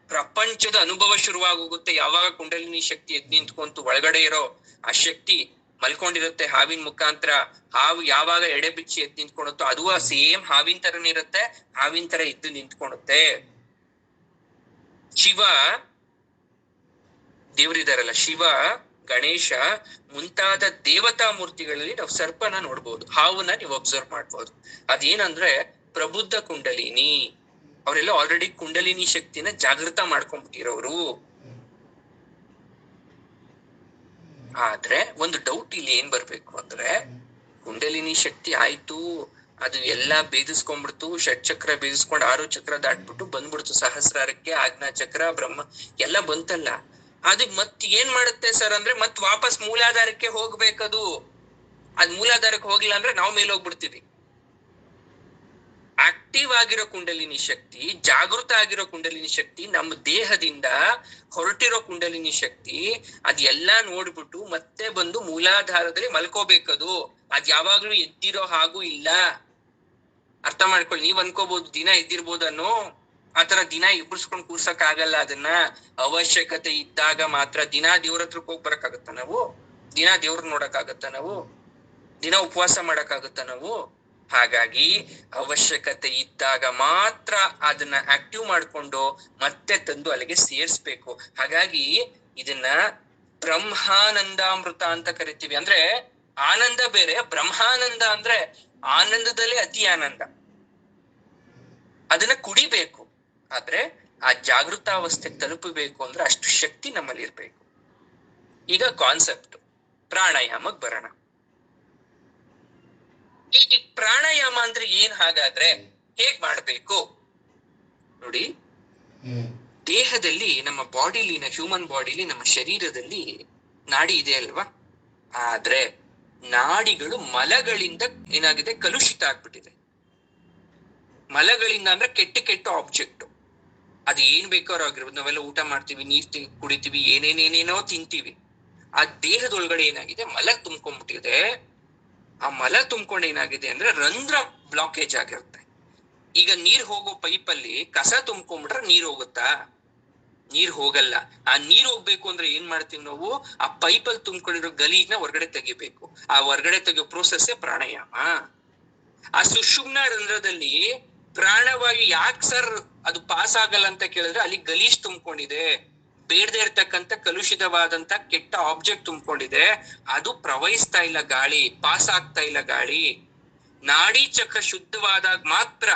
ಪ್ರಪಂಚದ ಅನುಭವ ಶುರುವಾಗೋಗುತ್ತೆ ಯಾವಾಗ ಕುಂಡಲಿನಿ ಶಕ್ತಿ ಎದ್ದು ನಿಂತ್ಕೊಂತು. ಒಳಗಡೆ ಇರೋ ಆ ಶಕ್ತಿ ಮಲ್ಕೊಂಡಿರುತ್ತೆ ಹಾವಿನ ಮುಖಾಂತರ. ಹಾವು ಯಾವಾಗ ಎಡೆ ಬಿಚ್ಚಿ ಎದ್ದು ನಿಂತ್ಕೊಳುತ್ತೋ ಅದು ಸೇಮ್ ಹಾವಿನ ತರನೇ ಇರುತ್ತೆ, ಹಾವಿನ ತರ ಎದ್ದು ನಿಂತ್ಕೊಳುತ್ತೆ. ಶಿವ ದೇವರಿದಾರಲ್ಲ, ಶಿವ, ಗಣೇಶ ಮುಂತಾದ ದೇವತಾ ಮೂರ್ತಿಗಳಲ್ಲಿ ನಾವು ಸರ್ಪನ ನೋಡ್ಬೋದು, ಹಾವನ್ನ ನೀವು ಅಬ್ಸರ್ವ್ ಮಾಡ್ಬೋದು. ಅದೇನಂದ್ರೆ ಪ್ರಬುದ್ಧ ಕುಂಡಲಿನಿ. ಅವರೆಲ್ಲ ಆಲ್ರೆಡಿ ಕುಂಡಲಿನಿ ಶಕ್ತಿನ ಜಾಗೃತ ಮಾಡ್ಕೊಂಡ್ಬಿಟ್ಟಿರೋರು. ಆದ್ರೆ ಒಂದು ಡೌಟ್ ಇಲ್ಲಿ ಏನ್ ಬರ್ಬೇಕು ಅಂದ್ರೆ, ಕುಂಡಲಿನಿ ಶಕ್ತಿ ಆಯ್ತು, ಅದು ಎಲ್ಲಾ ಭೇದಿಸ್ಕೊಂಡ್ಬಿಡ್ತು, ಷಟ್ಚಕ್ರ ಭೇದಿಸ್ಕೊಂಡ್ 6 ಚಕ್ರ ದಾಟ್ಬಿಟ್ಟು ಬಂದ್ಬಿಡ್ತು ಸಹಸ್ರಾರಕ್ಕೆ, ಆಜ್ಞಾ ಚಕ್ರ ಬ್ರಹ್ಮ ಎಲ್ಲ ಬಂತಲ್ಲ. ಅದಕ್ ಮತ್ ಏನ್ ಮಾಡುತ್ತೆ ಸರ್ ಅಂದ್ರೆ, ಮತ್ ವಾಪಸ್ ಮೂಲಾಧಾರಕ್ಕೆ ಹೋಗ್ಬೇಕದು. ಅದ್ ಮೂಲಾಧಾರಕ್ಕೆ ಹೋಗ್ಲಿಲ್ಲ ಅಂದ್ರೆ ನಾವು ಮೇಲೆ ಹೋಗ್ಬಿಡ್ತೀವಿ. ಆಕ್ಟಿವ್ ಆಗಿರೋ ಕುಂಡಲಿನಿ ಶಕ್ತಿ, ಜಾಗೃತ ಆಗಿರೋ ಕುಂಡಲಿನಿ ಶಕ್ತಿ, ನಮ್ಮ ದೇಹದಿಂದ ಹೊರಟಿರೋ ಕುಂಡಲಿನಿ ಶಕ್ತಿ, ಅದ್ ಎಲ್ಲಾ ನೋಡ್ಬಿಟ್ಟು ಮತ್ತೆ ಬಂದು ಮೂಲಾಧಾರದಲ್ಲಿ ಮಲ್ಕೋಬೇಕದು. ಅದ್ ಯಾವಾಗ್ಲೂ ಎದ್ದಿರೋ ಹಾಗೂ ಇಲ್ಲ. ಅರ್ಥ ಮಾಡ್ಕೊಳ್ಳಿ. ನೀವ್ ಅನ್ಕೋಬಹುದು ದಿನ ಎದ್ದಿರ್ಬೋದು ಅನ್ನೋ, ಆತರ ದಿನ ಇಬ್ಬರ್ಸ್ಕೊಂಡ್ ಕೂರ್ಸಕ್ ಆಗಲ್ಲ ಅದನ್ನ. ಅವಶ್ಯಕತೆ ಇದ್ದಾಗ ಮಾತ್ರ. ದಿನ ದೇವ್ರ ಹತ್ರಕ್ ಹೋಗ್ ಬರಕ್ಕಾಗತ್ತ ನಾವು? ದಿನ ದೇವ್ರ ನೋಡಕ್ ಆಗತ್ತ ನಾವು? ದಿನ ಉಪವಾಸ ಮಾಡಕ್ ಆಗತ್ತ ನಾವು? ಹಾಗಾಗಿ ಅವಶ್ಯಕತೆ ಇದ್ದಾಗ ಮಾತ್ರ ಅದನ್ನ ಆಕ್ಟಿವ್ ಮಾಡ್ಕೊಂಡು ಮತ್ತೆ ತಂದು ಅಲ್ಲಿಗೆ ಸೇರ್ಸ್ಬೇಕು. ಹಾಗಾಗಿ ಇದನ್ನ ಬ್ರಹ್ಮಾನಂದಾಮೃತ ಅಂತ ಕರಿತೀವಿ. ಅಂದ್ರೆ ಆನಂದ ಬೇರೆ, ಬ್ರಹ್ಮಾನಂದ ಅಂದ್ರೆ ಆನಂದದಲ್ಲೇ ಅತಿ ಆನಂದ. ಅದನ್ನ ಕುಡಿಬೇಕು. ಆದ್ರೆ ಆ ಜಾಗೃತಾವಸ್ಥೆ ತಲುಪಬೇಕು ಅಂದ್ರೆ ಅಷ್ಟು ಶಕ್ತಿ ನಮ್ಮಲ್ಲಿ ಇರ್ಬೇಕು. ಈಗ ಕಾನ್ಸೆಪ್ಟ್ ಪ್ರಾಣಾಯಾಮಕ್ ಬರೋಣ. ಈ ಪ್ರಾಣಾಯಾಮ ಅಂದ್ರೆ ಏನ್? ಹಾಗಾದ್ರೆ ಹೇಗ್ ಮಾಡ್ಬೇಕು ನೋಡಿ. ದೇಹದಲ್ಲಿ, ನಮ್ಮ ಬಾಡಿಲಿ, ಹ್ಯೂಮನ್ ಬಾಡಿಲಿ, ನಮ್ಮ ಶರೀರದಲ್ಲಿ ನಾಡಿ ಇದೆ ಅಲ್ವಾ? ಆದ್ರೆ ನಾಡಿಗಳು ಮಲಗಳಿಂದ ಏನಾಗಿದೆ, ಕಲುಷಿತ ಆಗ್ಬಿಟ್ಟಿದೆ. ಮಲಗಳಿಂದ ಅಂದ್ರೆ ಕೆಟ್ಟ ಆಬ್ಜೆಕ್ಟ್. ಅದು ಏನ್ ಬೇಕಾದ್ರೂ ಆಗಿರ್ಬೋದು. ನಾವೆಲ್ಲ ಊಟ ಮಾಡ್ತೀವಿ, ನೀರ್ ಕುಡಿತೀವಿ, ಏನೇನೇನೇನೋ ತಿಂತೀವಿ. ಆ ದೇಹದೊಳಗಡೆ ಏನಾಗಿದೆ, ಮಲ ತುಂಬ್ಕೊಂಡ್ಬಿಟ್ಟಿದೆ. ಆ ಮಲ ತುಂಬ್ಕೊಂಡು ಏನಾಗಿದೆ ಅಂದ್ರೆ ರಂಧ್ರ ಬ್ಲಾಕೇಜ್ ಆಗಿರುತ್ತೆ. ಈಗ ನೀರ್ ಹೋಗೋ ಪೈಪಲ್ಲಿ ಕಸ ತುಂಬ್ಕೊಂಡ್ಬಿಟ್ರೆ ನೀರ್ ಹೋಗುತ್ತಾ? ನೀರ್ ಹೋಗಲ್ಲ. ಆ ನೀರ್ ಹೋಗ್ಬೇಕು ಅಂದ್ರೆ ಏನ್ ಮಾಡ್ತೀವಿ ನಾವು? ಆ ಪೈಪಲ್ಲಿ ತುಂಬ್ಕೊಂಡಿರೋ ಗಲೀಜ್ನ ಹೊರಗಡೆ ತೆಗಿಬೇಕು. ಆ ಹೊರಗಡೆ ತೆಗಿಯೋ ಪ್ರೋಸೆಸ್ಸೇ ಪ್ರಾಣಾಯಾಮ. ಆ ಸುಷುಮ್ನ ರಂಧ್ರದಲ್ಲಿ ಪ್ರಾಣವಾಗಿ ಯಾಕೆ ಸರ್ ಅದು ಪಾಸ್ ಆಗಲ್ಲ ಅಂತ ಕೇಳಿದ್ರೆ, ಅಲ್ಲಿ ಗಲೀಜ್ ತುಂಬ್ಕೊಂಡಿದೆ, ಬೇಡದೆ ಇರ್ತಕ್ಕಂಥ ಕಲುಷಿತವಾದಂತ ಕೆಟ್ಟ ಆಬ್ಜೆಕ್ಟ್ ತುಂಬ್ಕೊಂಡಿದೆ. ಅದು ಪ್ರವಹಿಸ್ತಾ ಇಲ್ಲ, ಗಾಳಿ ಪಾಸ್ ಆಗ್ತಾ ಇಲ್ಲ. ಗಾಳಿ ನಾಡಿ ಚಕ್ರ ಶುದ್ಧವಾದಾಗ ಮಾತ್ರ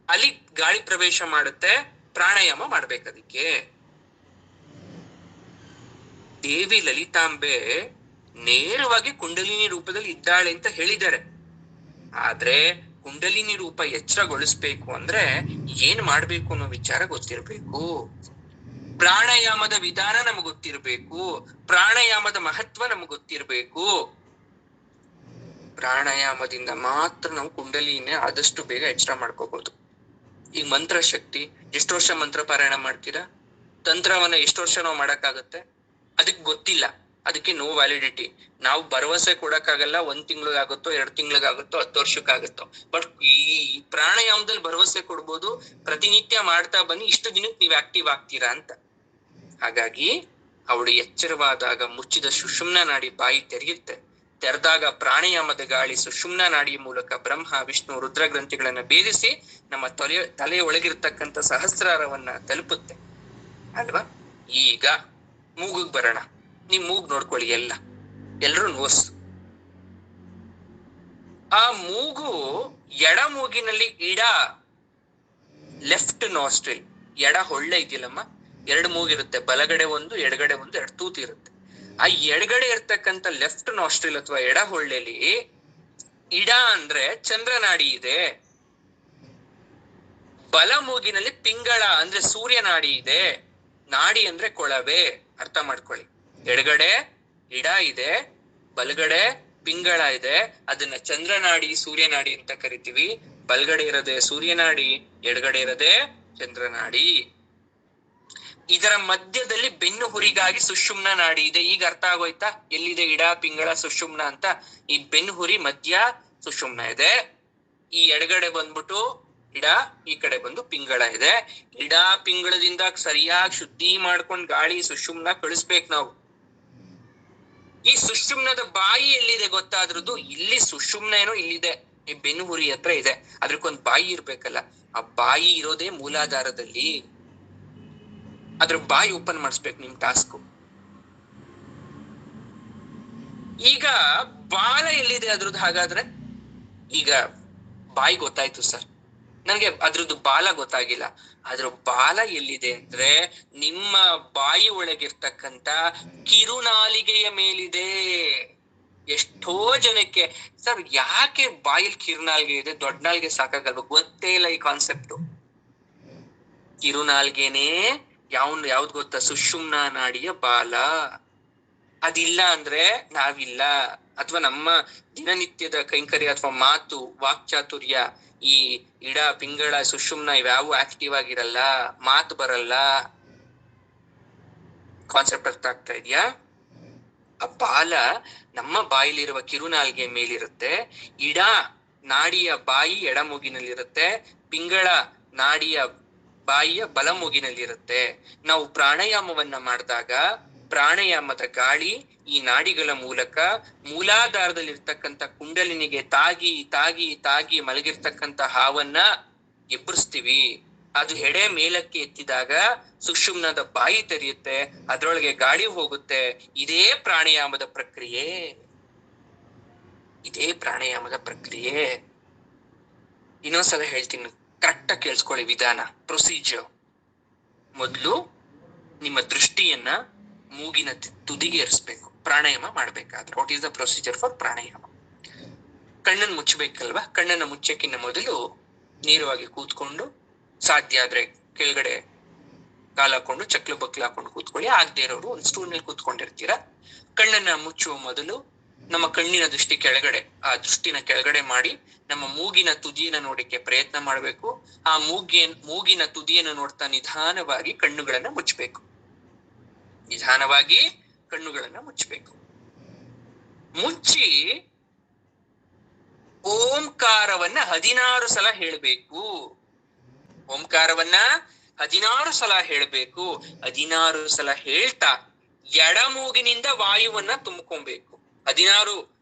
ಅಲ್ಲಿ ಗಾಳಿ ಪ್ರವೇಶ ಮಾಡುತ್ತೆ. ಪ್ರಾಣಾಯಾಮ ಮಾಡ್ಬೇಕದಕ್ಕೆ. ದೇವಿ ಲಲಿತಾಂಬೆ ನೇರವಾಗಿ ಕುಂಡಲಿನಿ ರೂಪದಲ್ಲಿ ಇದ್ದಾಳೆ ಅಂತ ಹೇಳಿದ್ದಾರೆ. ಆದ್ರೆ ಕುಂಡಲಿನಿ ರೂಪ ಎಚ್ಚರಗೊಳಿಸ್ಬೇಕು ಅಂದ್ರೆ ಏನ್ ಮಾಡ್ಬೇಕು ಅನ್ನೋ ವಿಚಾರ ಗೊತ್ತಿರ್ಬೇಕು. ಪ್ರಾಣಾಯಾಮದ ವಿಧಾನ ನಮ್ಗೆ ಗೊತ್ತಿರ್ಬೇಕು. ಪ್ರಾಣಾಯಾಮದ ಮಹತ್ವ ನಮ್ಗೆ ಗೊತ್ತಿರ್ಬೇಕು. ಪ್ರಾಣಾಯಾಮದಿಂದ ಮಾತ್ರ ನಾವು ಕುಂಡಲಿನಿ ಆದಷ್ಟು ಬೇಗ ಎಚ್ಚರ ಮಾಡ್ಕೋಬಹುದು. ಈಗ ಮಂತ್ರ ಶಕ್ತಿ, ಎಷ್ಟು ವರ್ಷ ಮಂತ್ರ ಪಾರಾಯಣ ಮಾಡ್ತೀರಾ? ತಂತ್ರವನ್ನ ಎಷ್ಟು ವರ್ಷ ನಾವು ಮಾಡಕ್ಕಾಗತ್ತೆ? ಅದಕ್ಕೆ ಗೊತ್ತಿಲ್ಲ. ಅದಕ್ಕೆ ನೋ ವ್ಯಾಲಿಡಿಟಿ. ನಾವು ಭರವಸೆ ಕೊಡಕ್ಕಾಗಲ್ಲ 1 ತಿಂಗಳಿಗಾಗುತ್ತೋ, 2 ತಿಂಗಳಿಗಾಗುತ್ತೋ, 10 ವರ್ಷಕ್ಕಾಗುತ್ತೋ. ಬಟ್ ಈ ಪ್ರಾಣಾಯಾಮದಲ್ಲಿ ಭರವಸೆ ಕೊಡ್ಬೋದು, ಪ್ರತಿನಿತ್ಯ ಮಾಡ್ತಾ ಬನ್ನಿ, ಇಷ್ಟು ದಿನಕ್ಕೆ ನೀವು ಆಕ್ಟಿವ್ ಆಗ್ತೀರಾ ಅಂತ. ಹಾಗಾಗಿ ಅವಳು ಎಚ್ಚರವಾದಾಗ ಮುಚ್ಚಿದ ಸುಷುಮ್ನ ನಾಡಿ ಬಾಯಿ ತೆರೆಯುತ್ತೆ. ತೆರೆದಾಗ ಪ್ರಾಣಾಯಾಮದ ಗಾಳಿ ಸುಷುಮ್ನ ನಾಡಿಯ ಮೂಲಕ ಬ್ರಹ್ಮ, ವಿಷ್ಣು, ರುದ್ರ ಗ್ರಂಥಿಗಳನ್ನ ಭೇದಿಸಿ ನಮ್ಮ ತಲೆಯ ಒಳಗಿರ್ತಕ್ಕಂಥ ಸಹಸ್ರಾರವನ್ನ ತಲುಪುತ್ತೆ ಅಲ್ವಾ? ಈಗ ಮೂಗಿಗೆ ಬರೋಣ. ನಿಮ್ ಮೂಗ್ ನೋಡ್ಕೊಳ್ಳಿ, ಎಲ್ರೂ ನೋಸ್. ಆ ಮೂಗು, ಎಡ ಮೂಗಿನಲ್ಲಿ ಲೆಫ್ಟ್ ನಾಸ್ಟ್ರಿಲ್, ಎಡ ಹೊಳ್ಳೆ ಇದೆಯಲ್ಲಮ್ಮ, 2 ಮೂಗಿರುತ್ತೆ, ಬಲಗಡೆ 1, ಎಡಗಡೆ 1, 2 ತೂತು ಇರುತ್ತೆ. ಆ ಎಡಗಡೆ ಇರ್ತಕ್ಕಂಥ ಲೆಫ್ಟ್ ನಾಸ್ಟ್ರಿಲ್ ಅಥವಾ ಎಡ ಹೊಳ್ಳೆಲಿ ಅಂದ್ರೆ ಚಂದ್ರನಾಡಿ ಇದೆ. ಬಲ ಮೂಗಿನಲ್ಲಿ ಪಿಂಗಳ ಅಂದ್ರೆ ಸೂರ್ಯನಾಡಿ ಇದೆ. ನಾಡಿ ಅಂದ್ರೆ ಕೊಳವೆ. ಅರ್ಥ ಮಾಡ್ಕೊಳ್ಳಿ. ಎಡಗಡೆ ಇದೆ, ಬಲಗಡೆ ಪಿಂಗಳ ಇದೆ. ಅದನ್ನ ಚಂದ್ರನಾಡಿ, ಸೂರ್ಯನಾಡಿ ಅಂತ ಕರಿತೀವಿ. ಬಲಗಡೆ ಇರದೆ ಸೂರ್ಯನಾಡಿ, ಎಡಗಡೆ ಇರದೆ ಚಂದ್ರನಾಡಿ. ಇದರ ಮಧ್ಯದಲ್ಲಿ ಬೆನ್ನು ಹುರಿಗಾಗಿ ಸುಷುಮ್ನ ನಾಡಿ ಇದೆ. ಈಗ ಅರ್ಥ ಆಗೋಯ್ತಾ ಎಲ್ಲಿದೆ ಪಿಂಗಳ, ಸುಷುಮ್ನ ಅಂತ? ಈ ಬೆನ್ನು ಹುರಿ ಮಧ್ಯ ಸುಷುಮ್ನ ಇದೆ. ಈ ಎಡಗಡೆ ಬಂದ್ಬಿಟ್ಟು ಈ ಕಡೆ ಬಂದು ಪಿಂಗಳ ಇದೆ. ಪಿಂಗಳದಿಂದ ಸರಿಯಾಗಿ ಶುದ್ಧಿ ಮಾಡ್ಕೊಂಡ್ ಗಾಳಿ ಸುಷುಮ್ನ ಕಳಿಸ್ಬೇಕು ನಾವು. ಈ ಸುಷುಮ್ನದ ಬಾಯಿ ಎಲ್ಲಿದೆ ಗೊತ್ತಾದ್ರದ್ದು? ಇಲ್ಲಿ ಸುಷುಮ್ನ ಏನೋ ಇಲ್ಲಿದೆ, ಈ ಬೆನ್ನು ಹುರಿ ಹತ್ರ ಇದೆ. ಅದಕ್ಕೊಂದು ಬಾಯಿ ಇರ್ಬೇಕಲ್ಲ. ಆ ಬಾಯಿ ಇರೋದೇ ಮೂಲಾಧಾರದಲ್ಲಿ. ಅದ್ರ ಬಾಯಿ ಓಪನ್ ಮಾಡಿಸ್ಬೇಕು ನಿಮ್ ಟಾಸ್ಕ್. ಈಗ ಬಾಲ ಎಲ್ಲಿದೆ ಅದ್ರದ್ದು? ಹಾಗಾದ್ರೆ ಈಗ ಬಾಯಿ ಗೊತ್ತಾಯ್ತು ಸರ್. ನನ್ಗೆ ಅದ್ರದ್ದು ಬಾಲ ಗೊತ್ತಾಗಿಲ್ಲ. ಅದ್ರ ಬಾಲ ಎಲ್ಲಿದೆ ಅಂದ್ರೆ ನಿಮ್ಮ ಬಾಯಿ ಒಳಗಿರ್ತಕ್ಕಂತ ಕಿರುನಾಲಿಗೆಯ ಮೇಲಿದೆ. ಎಷ್ಟೋ ಜನಕ್ಕೆ ಸರ್ ಯಾಕೆ ಬಾಯಲ್ಲಿ ಕಿರುನಾಲ್ಗೆ ಇದೆ, ದೊಡ್ಡ ನಾಲ್ಗೆ ಸಾಕಾಗಲ್ವ? ಗೊತ್ತೇ ಇಲ್ಲ ಈ ಕಾನ್ಸೆಪ್ಟ್. ಕಿರುನಾಲ್ಗೆನೆ ಯಾವ್ದು ಗೊತ್ತಾ? ಸುಷುಮ್ನಾ ನಾಡಿಯ ಬಾಲ. ಅದಿಲ್ಲ ಅಂದ್ರೆ ನಾವಿಲ್ಲ. ಅಥವಾ ನಮ್ಮ ದಿನನಿತ್ಯದ ಕೈಂಕರ್ಯ ಅಥವಾ ಮಾತು, ವಾಕ್ಚಾತುರ್ಯ, ಈ ಇಡ, ಪಿಂಗಳ, ಸುಷುಮ್ನ ಇವ್ಯಾವು ಆಕ್ಟಿವ್ ಆಗಿರಲ್ಲ, ಮಾತು ಬರಲ್ಲ. ಕಾನ್ಸೆಪ್ಟ್ ಅರ್ಥ ಆಗ್ತಾ ಇದೆಯಾ? ಆ ಬಾಲ ನಮ್ಮ ಬಾಯಿಲಿರುವ ಕಿರುನಾಲ್ಗೆ ಮೇಲಿರುತ್ತೆ. ಇಡ ನಾಡಿಯ ಬಾಯಿ ಎಡಮೂಗಿನಲ್ಲಿರುತ್ತೆ. ಪಿಂಗಳ ನಾಡಿಯ ಬಾಯಿಯ ಬಲಮೂಗಿನಲ್ಲಿರುತ್ತೆ. ನಾವು ಪ್ರಾಣಾಯಾಮವನ್ನ ಮಾಡಿದಾಗ ಪ್ರಾಣಾಯಾಮದ ಗಾಳಿ ಈ ನಾಡಿಗಳ ಮೂಲಕ ಮೂಲಾಧಾರದಲ್ಲಿರ್ತಕ್ಕಂಥ ಕುಂಡಲಿನಿಗೆ ತಾಗಿ ತಾಗಿ ತಾಗಿ ಮಲಗಿರ್ತಕ್ಕಂಥ ಹಾವನ್ನ ಎಬ್ಬರಿಸ್ತೀವಿ. ಅದು ಹೆಡೆ ಮೇಲಕ್ಕೆ ಎತ್ತಿದಾಗ ಸುಷುಮ್ನದ ಬಾಯಿ ತೆರೆಯುತ್ತೆ, ಅದ್ರೊಳಗೆ ಗಾಳಿ ಹೋಗುತ್ತೆ. ಇದೇ ಪ್ರಾಣಾಯಾಮದ ಪ್ರಕ್ರಿಯೆ. ಇದೇ ಪ್ರಾಣಾಯಾಮದ ಪ್ರಕ್ರಿಯೆ. ಇನ್ನೊಂದ್ಸಲ ಹೇಳ್ತೀನಿ, ಕರೆಕ್ಟ್ ಆಗಿ ಕೇಳಿಸ್ಕೊಳ್ಳಿ ವಿಧಾನ, ಪ್ರೊಸೀಜರ್. ಮೊದಲು ನಿಮ್ಮ ದೃಷ್ಟಿಯನ್ನ ಮೂಗಿನ ತುದಿಗೆ ಇರಿಸ್ಬೇಕು ಪ್ರಾಣಾಯಾಮ ಮಾಡ್ಬೇಕಾದ್ರೆ. What is the procedure for pranayama? ಕಣ್ಣನ್ನು ಮುಚ್ಚಬೇಕಲ್ವಾ? ಕಣ್ಣನ್ನ ಮುಚ್ಚಕ್ಕಿಂತ ಮೊದಲು ನೇರವಾಗಿ ಕೂತ್ಕೊಂಡು, ಸಾಧ್ಯ ಆದ್ರೆ ಕೆಳಗಡೆ ಕಾಲ್ ಹಾಕೊಂಡು ಚಕ್ಲು ಬಕ್ಲು ಹಾಕೊಂಡು ಕೂತ್ಕೊಳ್ಳಿ. ಆಗದೆ ಇರೋರು ಒಂದು ಸ್ಟೂಲ್ ಮೇಲೆ ಕೂತ್ಕೊಂಡಿರ್ತೀರ. ಕಣ್ಣನ್ನ ಮುಚ್ಚುವ ಮೊದಲು ನಮ್ಮ ಕಣ್ಣಿನ ದೃಷ್ಟಿ ಕೆಳಗಡೆ, ಆ ದೃಷ್ಟಿನ ಕೆಳಗಡೆ ಮಾಡಿ ನಮ್ಮ ಮೂಗಿನ ತುದಿಯನ್ನು ನೋಡಕ್ಕೆ ಪ್ರಯತ್ನ ಮಾಡ್ಬೇಕು. ಆ ಮೂಗಿನ ತುದಿಯನ್ನು ನೋಡ್ತಾ ನಿಧಾನವಾಗಿ ಕಣ್ಣುಗಳನ್ನ ಮುಚ್ಚಬೇಕು. ನಿಧಾನವಾಗಿ ಕಣ್ಣುಗಳನ್ನ ಮುಚ್ಚಬೇಕು. ಮುಚ್ಚಿ ಓಂಕಾರವನ್ನ 16 ಸಲ ಹೇಳ್ಬೇಕು. ಓಂಕಾರವನ್ನ 16 ಸಲ ಹೇಳ್ಬೇಕು. 16 ಸಲ ಹೇಳ್ತಾ ಎಡಮೂಗಿನಿಂದ ವಾಯುವನ್ನ ತುಂಬಿಕೊಬೇಕು. 16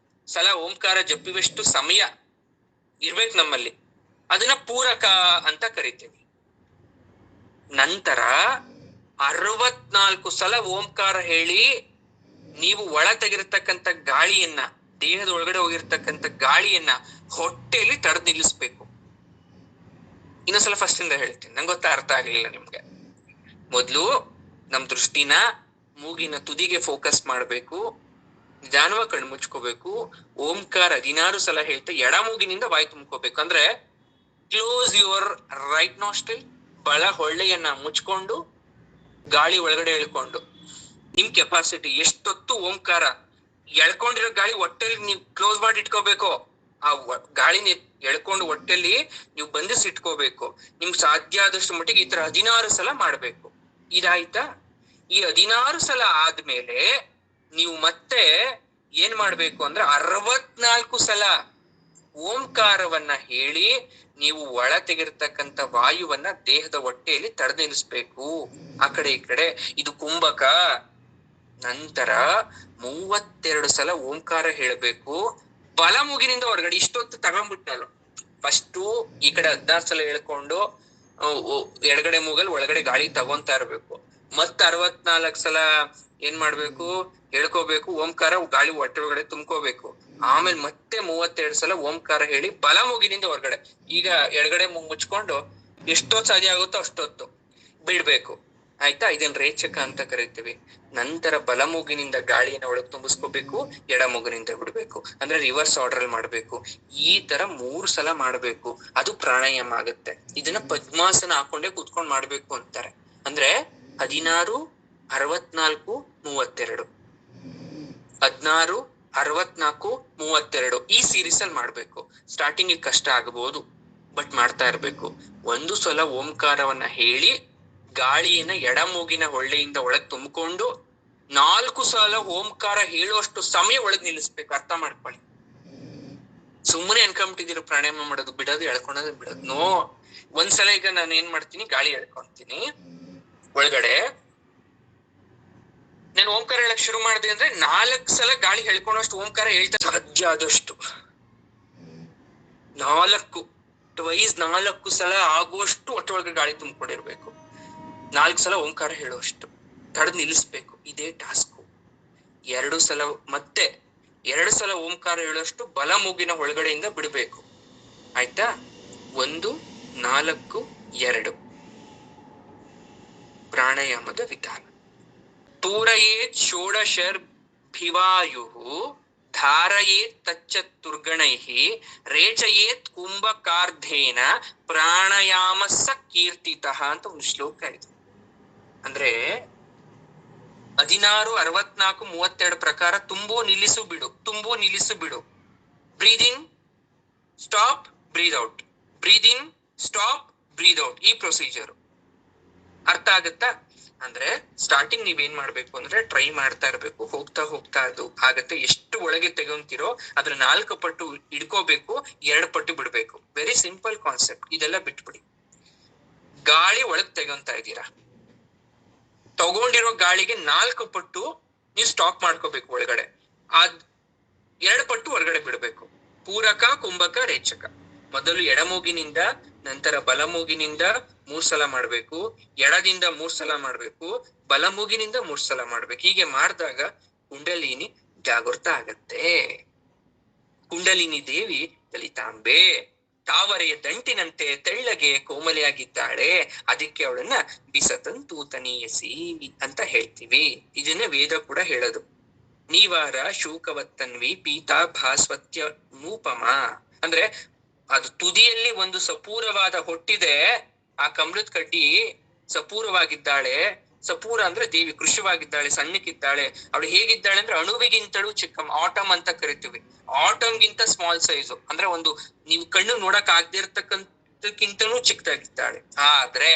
ಸಲ ಓಂಕಾರ ಜಪಿವಷ್ಟು ಸಮಯ ಇರ್ಬೇಕು ನಮ್ಮಲ್ಲಿ. ಅದನ್ನ ಪೂರಕ ಅಂತ ಕರಿತೀವಿ. ನಂತರ 64 ಸಲ ಓಂಕಾರ ಹೇಳಿ ನೀವು ಒಳ ತೆಗಿರ್ತಕ್ಕಂಥ ಗಾಳಿಯನ್ನ, ದೇಹದ ಒಳಗಡೆ ಹೋಗಿರ್ತಕ್ಕಂಥ ಗಾಳಿಯನ್ನ ಹೊಟ್ಟೆಯಲ್ಲಿ ತಡೆದು ನಿಲ್ಲಿಸ್ಬೇಕು. ಇನ್ನೊಂದ್ಸಲ ಫಸ್ಟ್ ಇಂದ ಹೇಳ್ತೀನಿ, ನಂಗೆ ಗೊತ್ತಾ ಅರ್ಥ ಆಗ್ಲಿಲ್ಲ ನಿಮ್ಗೆ. ಮೊದ್ಲು ನಮ್ ದೃಷ್ಟಿನ ಮೂಗಿನ ತುದಿಗೆ ಫೋಕಸ್ ಮಾಡ್ಬೇಕು. ನಿಧಾನವಾಗಿ ಕಣ್ಣು ಮುಚ್ಕೋಬೇಕು. ಓಂಕಾರ 16 ಸಲ ಹೇಳ್ತಾ ಎಡ ಮೂಗಿನಿಂದ ಬಾಯಿ ತುಂಬ್ಕೋಬೇಕು. ಅಂದ್ರೆ ಕ್ಲೋಸ್ ಯುವರ್ ರೈಟ್ ನಾಸ್ಟ್ರಿಲ್, ಬಲ ಹೊಳ್ಳೆಯನ್ನ ಮುಚ್ಕೊಂಡು ಗಾಳಿ ಒಳಗಡೆ ಎಳ್ಕೊಂಡು, ನಿಮ್ ಕೆಪಾಸಿಟಿ ಎಷ್ಟೊತ್ತು ಓಂಕಾರ ಎಳ್ಕೊಂಡಿರೋ ಗಾಳಿ ಹೊಟ್ಟೆಲಿ ನೀವು ಕ್ಲೋಸ್ ಮಾಡಿ ಇಟ್ಕೋಬೇಕು. ಆ ಗಾಳಿನ ಎಳ್ಕೊಂಡು ಹೊಟ್ಟೆಲಿ ನೀವು ಬಂಧಿಸಿ ಇಟ್ಕೋಬೇಕು. ನಿಮ್ಗೆ ಸಾಧ್ಯ ಆದಷ್ಟು ಮಟ್ಟಿಗೆ ಈ ತರ 16 ಸಲ ಮಾಡ್ಬೇಕು. ಇದಾಯ್ತಾ? ಈ 16 ಸಲ ಆದ್ಮೇಲೆ ನೀವು ಮತ್ತೆ ಏನ್ ಮಾಡ್ಬೇಕು ಅಂದ್ರೆ 64 ಸಲ ಓಂಕಾರವನ್ನ ಹೇಳಿ ನೀವು ಒಳ ತೆಗಿರ್ತಕ್ಕಂಥ ವಾಯುವನ್ನ ದೇಹದ ಹೊಟ್ಟೆಯಲ್ಲಿ ತಡೆದು ನಿಲ್ಲಿಸ್ಬೇಕು. ಆ ಕಡೆ ಈ ಕಡೆ. ಇದು ಕುಂಭಕ. ನಂತರ 32 ಸಲ ಓಂಕಾರ ಹೇಳ್ಬೇಕು. ಬಲ ಮೂಗಿನಿಂದ ಹೊರಗಡೆ. ಇಷ್ಟೊತ್ತು ತಗೊಂಡ್ಬಿಟ್ನಲ್ಲ, ಫಸ್ಟು ಈ ಕಡೆ 16 ಸಲ ಹೇಳ್ಕೊಂಡು ಎಡಗಡೆ ಮೂಗಲ್ ಒಳಗಡೆ ಗಾಳಿ ತಗೊಂತಾ ಇರ್ಬೇಕು. ಮತ್ತ 64 ಸಲ ಏನ್ ಮಾಡ್ಬೇಕು? ಹೇಳ್ಕೋಬೇಕು ಓಂಕಾರ, ಗಾಳಿ ಹೊಟ್ಟೆ ಒಳಗಡೆ ತುಂಬ್ಕೋಬೇಕು. ಆಮೇಲೆ ಮತ್ತೆ 32 ಸಲ ಓಂಕಾರ ಹೇಳಿ ಬಲ ಮೂಗಿನಿಂದ ಹೊರಗಡೆ. ಈಗ ಎಡಗಡೆ ಮೂಗು ಮುಚ್ಕೊಂಡು ಎಷ್ಟೊತ್ತು ಸಾಧ್ಯ ಆಗುತ್ತೋ ಅಷ್ಟೊತ್ತು ಬಿಡ್ಬೇಕು. ಆಯ್ತಾ? ಇದನ್ನ ರೇಚಕ ಅಂತ ಕರಿತೀವಿ. ನಂತರ ಬಲ ಮೂಗಿನಿಂದ ಗಾಳಿಯನ್ನ ಒಳಗೆ ತುಂಬಿಸ್ಕೋಬೇಕು, ಎಡ ಮೂಗಿನಿಂದ ಬಿಡ್ಬೇಕು. ಅಂದ್ರೆ ರಿವರ್ಸ್ ಆರ್ಡರ್ ಮಾಡ್ಬೇಕು. ಈ ತರ 3 ಸಲ ಮಾಡ್ಬೇಕು. ಅದು ಪ್ರಾಣಾಯಾಮ ಆಗುತ್ತೆ. ಇದನ್ನ ಪದ್ಮಾಸನ ಹಾಕೊಂಡೇ ಕೂತ್ಕೊಂಡ್ ಮಾಡ್ಬೇಕು ಅಂತಾರೆ. ಅಂದ್ರೆ 16, 64, 32, 16, 64, 32 ಈ ಸೀರೀಸ್ ಅಲ್ಲಿ ಮಾಡ್ಬೇಕು. ಸ್ಟಾರ್ಟಿಂಗ್ ಕಷ್ಟ ಆಗಬಹುದು, ಬಟ್ ಮಾಡ್ತಾ ಇರ್ಬೇಕು. ಒಂದು ಸಲ ಓಂಕಾರವನ್ನ ಹೇಳಿ ಗಾಳಿಯನ್ನ ಎಡ ಮೂಗಿನ ಹೊಳ್ಳೆಯಿಂದ ಒಳಗ್ ತುಂಬಿಕೊಂಡು 4 ಸಲ ಓಂಕಾರ ಹೇಳುವಷ್ಟು ಸಮಯ ಒಳಗ್ ನಿಲ್ಲಿಸ್ಬೇಕು. ಅರ್ಥ ಮಾಡ್ಕೊಳ್ಳಿ. ಸುಮ್ಮನೆ ಅನ್ಕೊಂಬಿಟ್ಟಿದ್ದೀರ ಪ್ರಾಣಾಯಾಮ ಮಾಡೋದು ಬಿಡೋದು, ಎಳ್ಕೊಳೋದು ಬಿಡೋದು. ನೋ. ಒಂದ್ಸಲ ಈಗ ನಾನು ಏನ್ ಮಾಡ್ತೀನಿ, ಗಾಳಿ ಎಳ್ಕೊಂತೀನಿ ಒಳಗಡೆ. ನಾನು ಓಂಕಾರ ಹೇಳಕ್ ಶುರು ಮಾಡಿದೆ ಅಂದ್ರೆ 4 ಸಲ ಗಾಳಿ ಹೇಳ್ಕೊಳೋಷ್ಟು ಓಂಕಾರ ಹೇಳ್ತಾ ಸಾಧ್ಯ ಆದಷ್ಟು 4 ಸಲ ಆಗುವಷ್ಟು ಒಟ್ಟೊಳಗೆ ಗಾಳಿ ತುಂಬಿಕೊಂಡಿರ್ಬೇಕು. 4 ಸಲ ಓಂಕಾರ ಹೇಳುವಷ್ಟು ತಡೆದು ನಿಲ್ಲಿಸ್ಬೇಕು. ಇದೇ ಟಾಸ್ಕು. 2 ಸಲ ಮತ್ತೆ 2 ಸಲ ಓಂಕಾರ ಹೇಳುವಷ್ಟು ಬಲ ಮೂಗಿನ ಒಳಗಡೆಯಿಂದ ಬಿಡ್ಬೇಕು. ಆಯ್ತಾ? 1, 4-2 ಪ್ರಾಣಾಯಾಮದ ವಿಧಾನ. ತೂರಯೇತ್ ಷೋಡಶರ್ಭಿವಾಯುಃ ಧಾರಯೇತ್ ತಚ್ಚತುರ್ಗಣೈಃ ರೇಚಯೇತ್ ಕುಂಭಕಾರ್ಧೇನ ಪ್ರಾಣಾಯಾಮಸ್ಸ ಕೀರ್ತಿತಃ ಅಂತ ಒಂದು ಶ್ಲೋಕ ಇದೆ. ಅಂದ್ರೆ 16-64-32 ಪ್ರಕಾರ ತುಂಬು ನಿಲ್ಲಿಸು ಬಿಡು, ತುಂಬು ನಿಲ್ಲಿಸು ಬಿಡು, ಬ್ರೀದ್ ಇನ್ ಸ್ಟಾಪ್ ಬ್ರೀದ್ ಔಟ್, ಬ್ರೀದ್ ಇನ್ ಸ್ಟಾಪ್ ಬ್ರೀದ್ ಔಟ್, ಈ ಪ್ರೊಸೀಜರ್ ಅರ್ಥ ಆಗತ್ತಾ? ಅಂದ್ರೆ ಸ್ಟಾರ್ಟಿಂಗ್ ನೀವೇನ್ ಮಾಡ್ಬೇಕು ಅಂದ್ರೆ ಟ್ರೈ ಮಾಡ್ತಾ ಇರ್ಬೇಕು, ಹೋಗ್ತಾ ಹೋಗ್ತಾ ಅದು ಆಗತ್ತೆ. ಎಷ್ಟು ಒಳಗೆ ತೆಗೊಂತೀರೋ ಅದ್ರ 4 ಪಟ್ಟು ಹಿಡ್ಕೋಬೇಕು, 2 ಪಟ್ಟು ಬಿಡ್ಬೇಕು. Very simple concept. ಇದೆಲ್ಲ ಬಿಟ್ಬಿಡಿ. ಗಾಳಿ ಒಳಗ್ ತೆಗೊಂತಾ ಇದ್ದೀರಾ, ತಗೊಂಡಿರೋ ಗಾಳಿಗೆ 4 ಪಟ್ಟು ನೀವು ಸ್ಟಾಪ್ ಮಾಡ್ಕೋಬೇಕು ಒಳಗಡೆ, 2 ಪಟ್ಟು ಹೊರಗಡೆ ಬಿಡ್ಬೇಕು. ಪೂರಕ, ಕುಂಭಕ, ರೇಚಕ. ಮೊದಲು ಎಡಮೂಗಿನಿಂದ, ನಂತರ ಬಲಮೂಗಿನಿಂದ 3 ಸಲ ಮಾಡ್ಬೇಕು, ಎಡದಿಂದ 3 ಸಲ ಮಾಡ್ಬೇಕು, ಬಲಮೂಗಿನಿಂದ 3 ಸಲ ಮಾಡ್ಬೇಕು. ಹೀಗೆ ಮಾಡಿದಾಗ ಕುಂಡಲಿನಿ ಜಾಗೃತ ಆಗತ್ತೆ. ಕುಂಡಲಿನಿ ದೇವಿ ಲಲಿತಾಂಬೆ ತಾವರೆಯ ದಂಟಿನಂತೆ ತೆಳ್ಳಗೆ ಕೋಮಲಿಯಾಗಿದ್ದಾಳೆ. ಅದಕ್ಕೆ ಅವಳನ್ನ ಬಿಸತಂತು ತನೀಯಸಿ ಅಂತ ಹೇಳ್ತೀವಿ. ಇದನ್ನ ವೇದ ಕೂಡ ಹೇಳೋದು. ನೀವಾರ ಶೂಕವತ್ತನ್ವಿ ಪೀತಾ ಭಾಸ್ವತ್ಯ ನೂಪಮ. ಅಂದ್ರೆ ಅದು ತುದಿಯಲ್ಲಿ ಒಂದು ಸಪೂರವಾದ ಹೊಟ್ಟಿದೆ, ಆ ಕಮಲದ ಕಡ್ಡಿ ಸಪೂರವಾಗಿದ್ದಾಳೆ. ಸಪೂರ ಅಂದ್ರೆ ದೇವಿ ಕೃಶವಾಗಿದ್ದಾಳೆ, ಸಣ್ಣಕ್ಕಿದ್ದಾಳೆ. ಅವಳು ಹೇಗಿದ್ದಾಳೆ ಅಂದ್ರೆ ಅಣುವಿಗಿಂತಲೂ ಚಿಕ್ಕ, ಆಟಮ್ ಅಂತ ಕರಿತೀವಿ. ಆಟಮ್ಗಿಂತ ಸ್ಮಾಲ್ ಸೈಜು, ಅಂದ್ರೆ ಒಂದು ನೀವು ಕಣ್ಣು ನೋಡಕ್ ಆಗದೆ ಇರ್ತಕ್ಕಂತಕ್ಕಿಂತನೂ ಚಿಕ್ಕದಾಗಿದ್ದಾಳೆ. ಆದ್ರೆ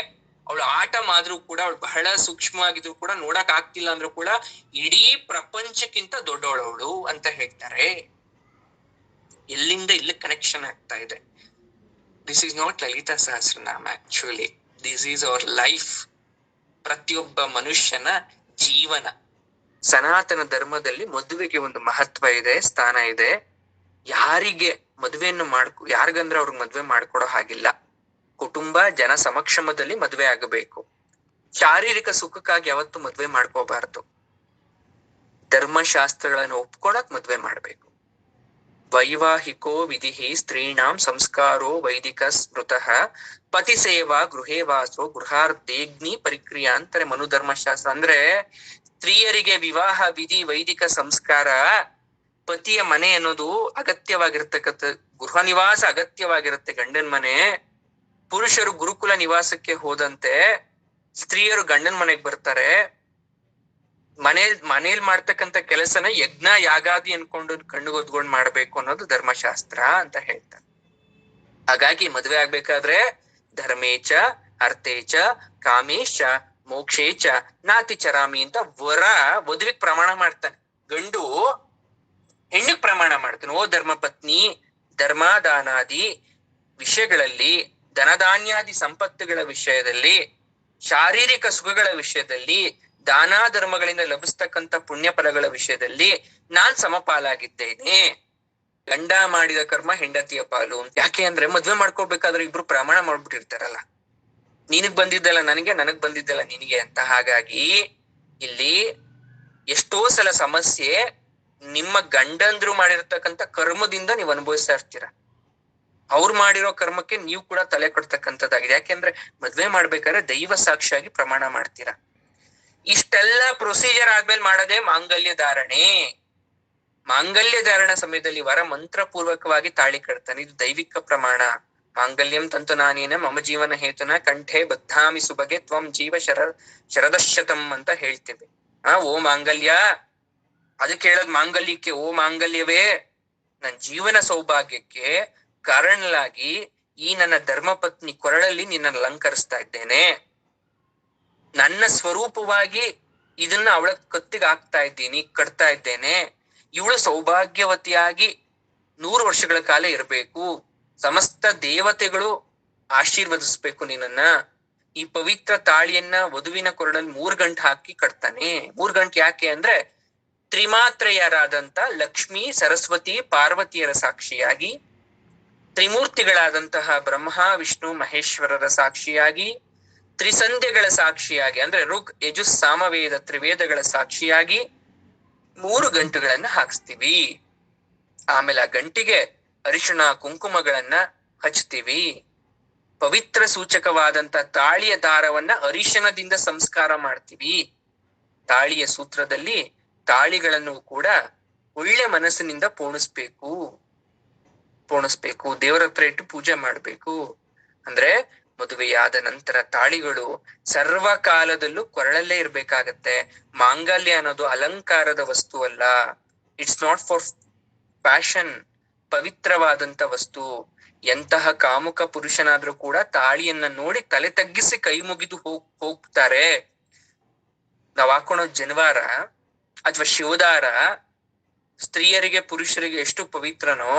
ಅವಳು ಆಟಮ್ ಆದ್ರೂ ಕೂಡ, ಅವಳು ಬಹಳ ಸೂಕ್ಷ್ಮವಾಗಿದ್ರು ಕೂಡ, ನೋಡಕ್ ಆಗ್ತಿಲ್ಲ ಅಂದ್ರೂ ಕೂಡ ಇಡೀ ಪ್ರಪಂಚಕ್ಕಿಂತ ದೊಡ್ಡವಳವಳು ಅಂತ ಹೇಳ್ತಾರೆ. ಎಲ್ಲಿಂದ ಇಲ್ಲಿ ಕನೆಕ್ಷನ್ ಆಗ್ತಾ ಇದೆ. This is not Lalita Sahasranama, actually this is our life. ಪ್ರತಿಯೊಬ್ಬ ಮನುಷ್ಯನ ಜೀವನ. ಸನಾತನ ಧರ್ಮದಲ್ಲಿ ಮದುವೆಗೆ ಒಂದು ಮಹತ್ವ ಇದೆ, ಸ್ಥಾನ ಇದೆ. ಯಾರಿಗೆ ಮದುವೆಯನ್ನು ಯಾರಿಗಂದ್ರೆ ಅವ್ರಿಗೆ ಮದುವೆ ಮಾಡ್ಕೊಡೋ ಹಾಗಿಲ್ಲ. ಕುಟುಂಬ ಜನ ಸಮಕ್ಷಮದಲ್ಲಿ ಮದುವೆ ಆಗಬೇಕು. ಶಾರೀರಿಕ ಸುಖಕ್ಕಾಗಿ ಯಾವತ್ತು ಮದುವೆ ಮಾಡ್ಕೋಬಾರ್ದು. ಧರ್ಮಶಾಸ್ತ್ರಗಳನ್ನು ಒಪ್ಕೊಳಕ್ ಮದುವೆ ಮಾಡ್ಬೇಕು. ವೈವಾಹಿಕೋ ವಿಧಿ ಸ್ತ್ರೀಣಾಂ ಸಂಸ್ಕಾರೋ ವೈದಿಕ ಸ್ಮೃತಃ ಪತಿ ಸೇವಾ ಗೃಹೇ ವಾಸೋ ಗೃಹಾರ್ಧೇಗ್ನಿ ಪರಿಕ್ರಿಯಾ ಅಂತಾರೆ ಮನುಧರ್ಮಶಾಸ್ತ್ರ. ಅಂದ್ರೆ ಸ್ತ್ರೀಯರಿಗೆ ವಿವಾಹ ವಿಧಿ ವೈದಿಕ ಸಂಸ್ಕಾರ, ಪತಿಯ ಮನೆ ಅನ್ನೋದು ಅಗತ್ಯವಾಗಿರ್ತಕ್ಕಂಥ, ಗೃಹ ನಿವಾಸ ಅಗತ್ಯವಾಗಿರುತ್ತೆ, ಗಂಡನ ಮನೆ. ಪುರುಷರು ಗುರುಕುಲ ನಿವಾಸಕ್ಕೆ ಹೋದಂತೆ ಸ್ತ್ರೀಯರು ಗಂಡನ ಮನೆಗ್ ಬರ್ತಾರೆ. ಮನೇಲಿ ಮಾಡ್ತಕ್ಕಂಥ ಕೆಲಸನ ಯಜ್ಞ ಯಾಗಾದಿ ಅನ್ಕೊಂಡು ಕಣ್ಣುಗೊದ್ಗೊಂಡು ಮಾಡ್ಬೇಕು ಅನ್ನೋದು ಧರ್ಮಶಾಸ್ತ್ರ ಅಂತ ಹೇಳ್ತಾರೆ. ಹಾಗಾಗಿ ಮದ್ವೆ ಆಗ್ಬೇಕಾದ್ರೆ ಧರ್ಮೇಚ ಅರ್ಥೇಚ ಕಾಮೇಶ ಮೋಕ್ಷೇಚ ನಾತಿ ಚರಾಮಿ ಅಂತ ವಧುವಿಗೆ ಪ್ರಮಾಣ ಮಾಡ್ತಾನೆ. ಗಂಡು ಹೆಣ್ಣಿಗೆ ಪ್ರಮಾಣ ಮಾಡ್ತಾನೆ. ಓ ಧರ್ಮಪತ್ನಿ, ಧರ್ಮಾದಾನಾದಿ ವಿಷಯಗಳಲ್ಲಿ, ಧನಧಾನ್ಯಾದಿ ಸಂಪತ್ತುಗಳ ವಿಷಯದಲ್ಲಿ, ಶಾರೀರಿಕ ಸುಖಗಳ ವಿಷಯದಲ್ಲಿ, ದಾನ ಧರ್ಮಗಳಿಂದ ಲಭಿಸ್ತಕ್ಕಂಥ ಪುಣ್ಯ ಫಲಗಳ ವಿಷಯದಲ್ಲಿ ನಾನ್ ಸಮಪಾಲಾಗಿದ್ದೇನೆ. ಗಂಡ ಮಾಡಿದ ಕರ್ಮ ಹೆಂಡತಿಯ ಪಾಲು. ಯಾಕೆ ಅಂದ್ರೆ ಮದ್ವೆ ಮಾಡ್ಕೋಬೇಕಾದ್ರೆ ಇಬ್ರು ಪ್ರಮಾಣ ಮಾಡ್ಬಿಟ್ಟಿರ್ತಾರಲ್ಲ, ನಿನಗ್ ಬಂದಿದ್ದಲ್ಲ ನನಗೆ, ನನಗ್ ಬಂದಿದ್ದಲ್ಲ ನಿನಗೆ ಅಂತ. ಹಾಗಾಗಿ ಇಲ್ಲಿ ಎಷ್ಟೋ ಸಲ ಸಮಸ್ಯೆ ನಿಮ್ಮ ಗಂಡಂದ್ರು ಮಾಡಿರ್ತಕ್ಕಂಥ ಕರ್ಮದಿಂದ ನೀವು ಅನುಭವಿಸ್ತಾ ಇರ್ತೀರ. ಅವ್ರು ಮಾಡಿರೋ ಕರ್ಮಕ್ಕೆ ನೀವು ಕೂಡ ತಲೆ ಕೊಡ್ತಕ್ಕಂಥದ್ದಾಗಿದೆ. ಯಾಕೆಂದ್ರೆ ಮದ್ವೆ ಮಾಡ್ಬೇಕಾದ್ರೆ ದೈವ ಸಾಕ್ಷಿಯಾಗಿ ಪ್ರಮಾಣ ಮಾಡ್ತೀರಾ. ಇಷ್ಟೆಲ್ಲ ಪ್ರೊಸೀಜರ್ ಆದ್ಮೇಲೆ ಮಾಡೋದೇ ಮಾಂಗಲ್ಯ ಧಾರಣೆ. ಮಾಂಗಲ್ಯ ಧಾರಣ ಸಮಯದಲ್ಲಿ ವರ ಮಂತ್ರ ಪೂರ್ವಕವಾಗಿ ತಾಳಿ ಕಟ್ತಾನೆ. ಇದು ದೈವಿಕ ಪ್ರಮಾಣ. ಮಾಂಗಲ್ಯಂ ತಂತು ನಾನೇನ ಮಮ ಜೀವನ ಹೇತುನ ಕಂಠೆ ಬದ್ಧಾಮಿ ಸುಬಗೆ ತ್ವಂ ಜೀವ ಶರದಶತಂ ಅಂತ ಹೇಳ್ತೇವೆ. ಓ ಮಾಂಗಲ್ಯ, ಅದಕ್ಕೆ ಹೇಳೋದ್ ಮಾಂಗಲ್ಯಕ್ಕೆ, ಓ ಮಾಂಗಲ್ಯವೇ, ನನ್ನ ಜೀವನ ಸೌಭಾಗ್ಯಕ್ಕೆ ಕಾರಣಲಾಗಿ ಈ ನನ್ನ ಧರ್ಮಪತ್ನಿ ಕೊರಳಲ್ಲಿ ನಿನ್ನ ಅಲಂಕರಿಸ್ತಾ ಇದ್ದೇನೆ. ನನ್ನ ಸ್ವರೂಪವಾಗಿ ಇದನ್ನ ಅವಳ ಕತ್ತಿಗೆ ಹಾಕ್ತಾ ಇದ್ದೀನಿ, ಕಟ್ತಾ ಇದ್ದೇನೆ. ಇವಳು ಸೌಭಾಗ್ಯವತಿಯಾಗಿ 100 ವರ್ಷಗಳ ಕಾಲ ಇರಬೇಕು. ಸಮಸ್ತ ದೇವತೆಗಳು ಆಶೀರ್ವದಿಸ್ಬೇಕು ನಿನ್ನನ್ನ. ಈ ಪವಿತ್ರ ತಾಳಿಯನ್ನ ವಧುವಿನ ಕೊರಳಲ್ಲಿ 3 ಗಂಟೆ ಹಾಕಿ ಕಟ್ತಾನೆ. 3 ಗಂಟೆ ಯಾಕೆ ಅಂದ್ರೆ ತ್ರಿಮಾತ್ರೆಯರಾದಂತ ಲಕ್ಷ್ಮಿ, ಸರಸ್ವತಿ, ಪಾರ್ವತಿಯರ ಸಾಕ್ಷಿಯಾಗಿ, ತ್ರಿಮೂರ್ತಿಗಳಾದಂತಹ ಬ್ರಹ್ಮ, ವಿಷ್ಣು, ಮಹೇಶ್ವರರ ಸಾಕ್ಷಿಯಾಗಿ, ತ್ರಿಸಂಧ್ಯಗಳ ಸಾಕ್ಷಿಯಾಗಿ, ಅಂದ್ರೆ ಋಗ್, ಯಜುಸ್, ಸಾಮವೇದ ತ್ರಿವೇದಗಳ ಸಾಕ್ಷಿಯಾಗಿ 3 ಗಂಟುಗಳನ್ನ ಹಾಕ್ಸ್ತೀವಿ. ಆಮೇಲೆ ಆ ಗಂಟಿಗೆ ಅರಿಶಿಣ ಕುಂಕುಮಗಳನ್ನ ಹಚ್ತೀವಿ. ಪವಿತ್ರ ಸೂಚಕವಾದಂತ ತಾಳಿಯ ದಾರವನ್ನ ಅರಿಶಿನದಿಂದ ಸಂಸ್ಕಾರ ಮಾಡ್ತೀವಿ. ತಾಳಿಯ ಸೂತ್ರದಲ್ಲಿ ತಾಳಿಗಳನ್ನು ಕೂಡ ಒಳ್ಳೆ ಮನಸ್ಸಿನಿಂದ ಪೋಣಿಸ್ಬೇಕು, ದೇವರ ಹತ್ರ ಇಟ್ಟು ಪೂಜೆ ಮಾಡ್ಬೇಕು. ಅಂದ್ರೆ ಮದುವೆಯಾದ ನಂತರ ತಾಳಿಗಳು ಸರ್ವ ಕಾಲದಲ್ಲೂ ಕೊರಳಲ್ಲೇ ಇರ್ಬೇಕಾಗತ್ತೆ. ಮಾಂಗಲ್ಯ ಅನ್ನೋದು ಅಲಂಕಾರದ ವಸ್ತು ಅಲ್ಲ. It's not for fashion. ಪವಿತ್ರವಾದಂತ ವಸ್ತು. ಎಂತಹ ಕಾಮುಕ ಪುರುಷನಾದ್ರೂ ಕೂಡ ತಾಳಿಯನ್ನ ನೋಡಿ ತಲೆ ತಗ್ಗಿಸಿ ಕೈ ಮುಗಿದು ಹೋಗ್ತಾರೆ. ನಾವ್ ಹಾಕೊಳೋ ಜನಿವಾರ ಅಥವಾ ಶಿವದಾರ ಸ್ತ್ರೀಯರಿಗೆ ಪುರುಷರಿಗೆ ಎಷ್ಟು ಪವಿತ್ರನೋ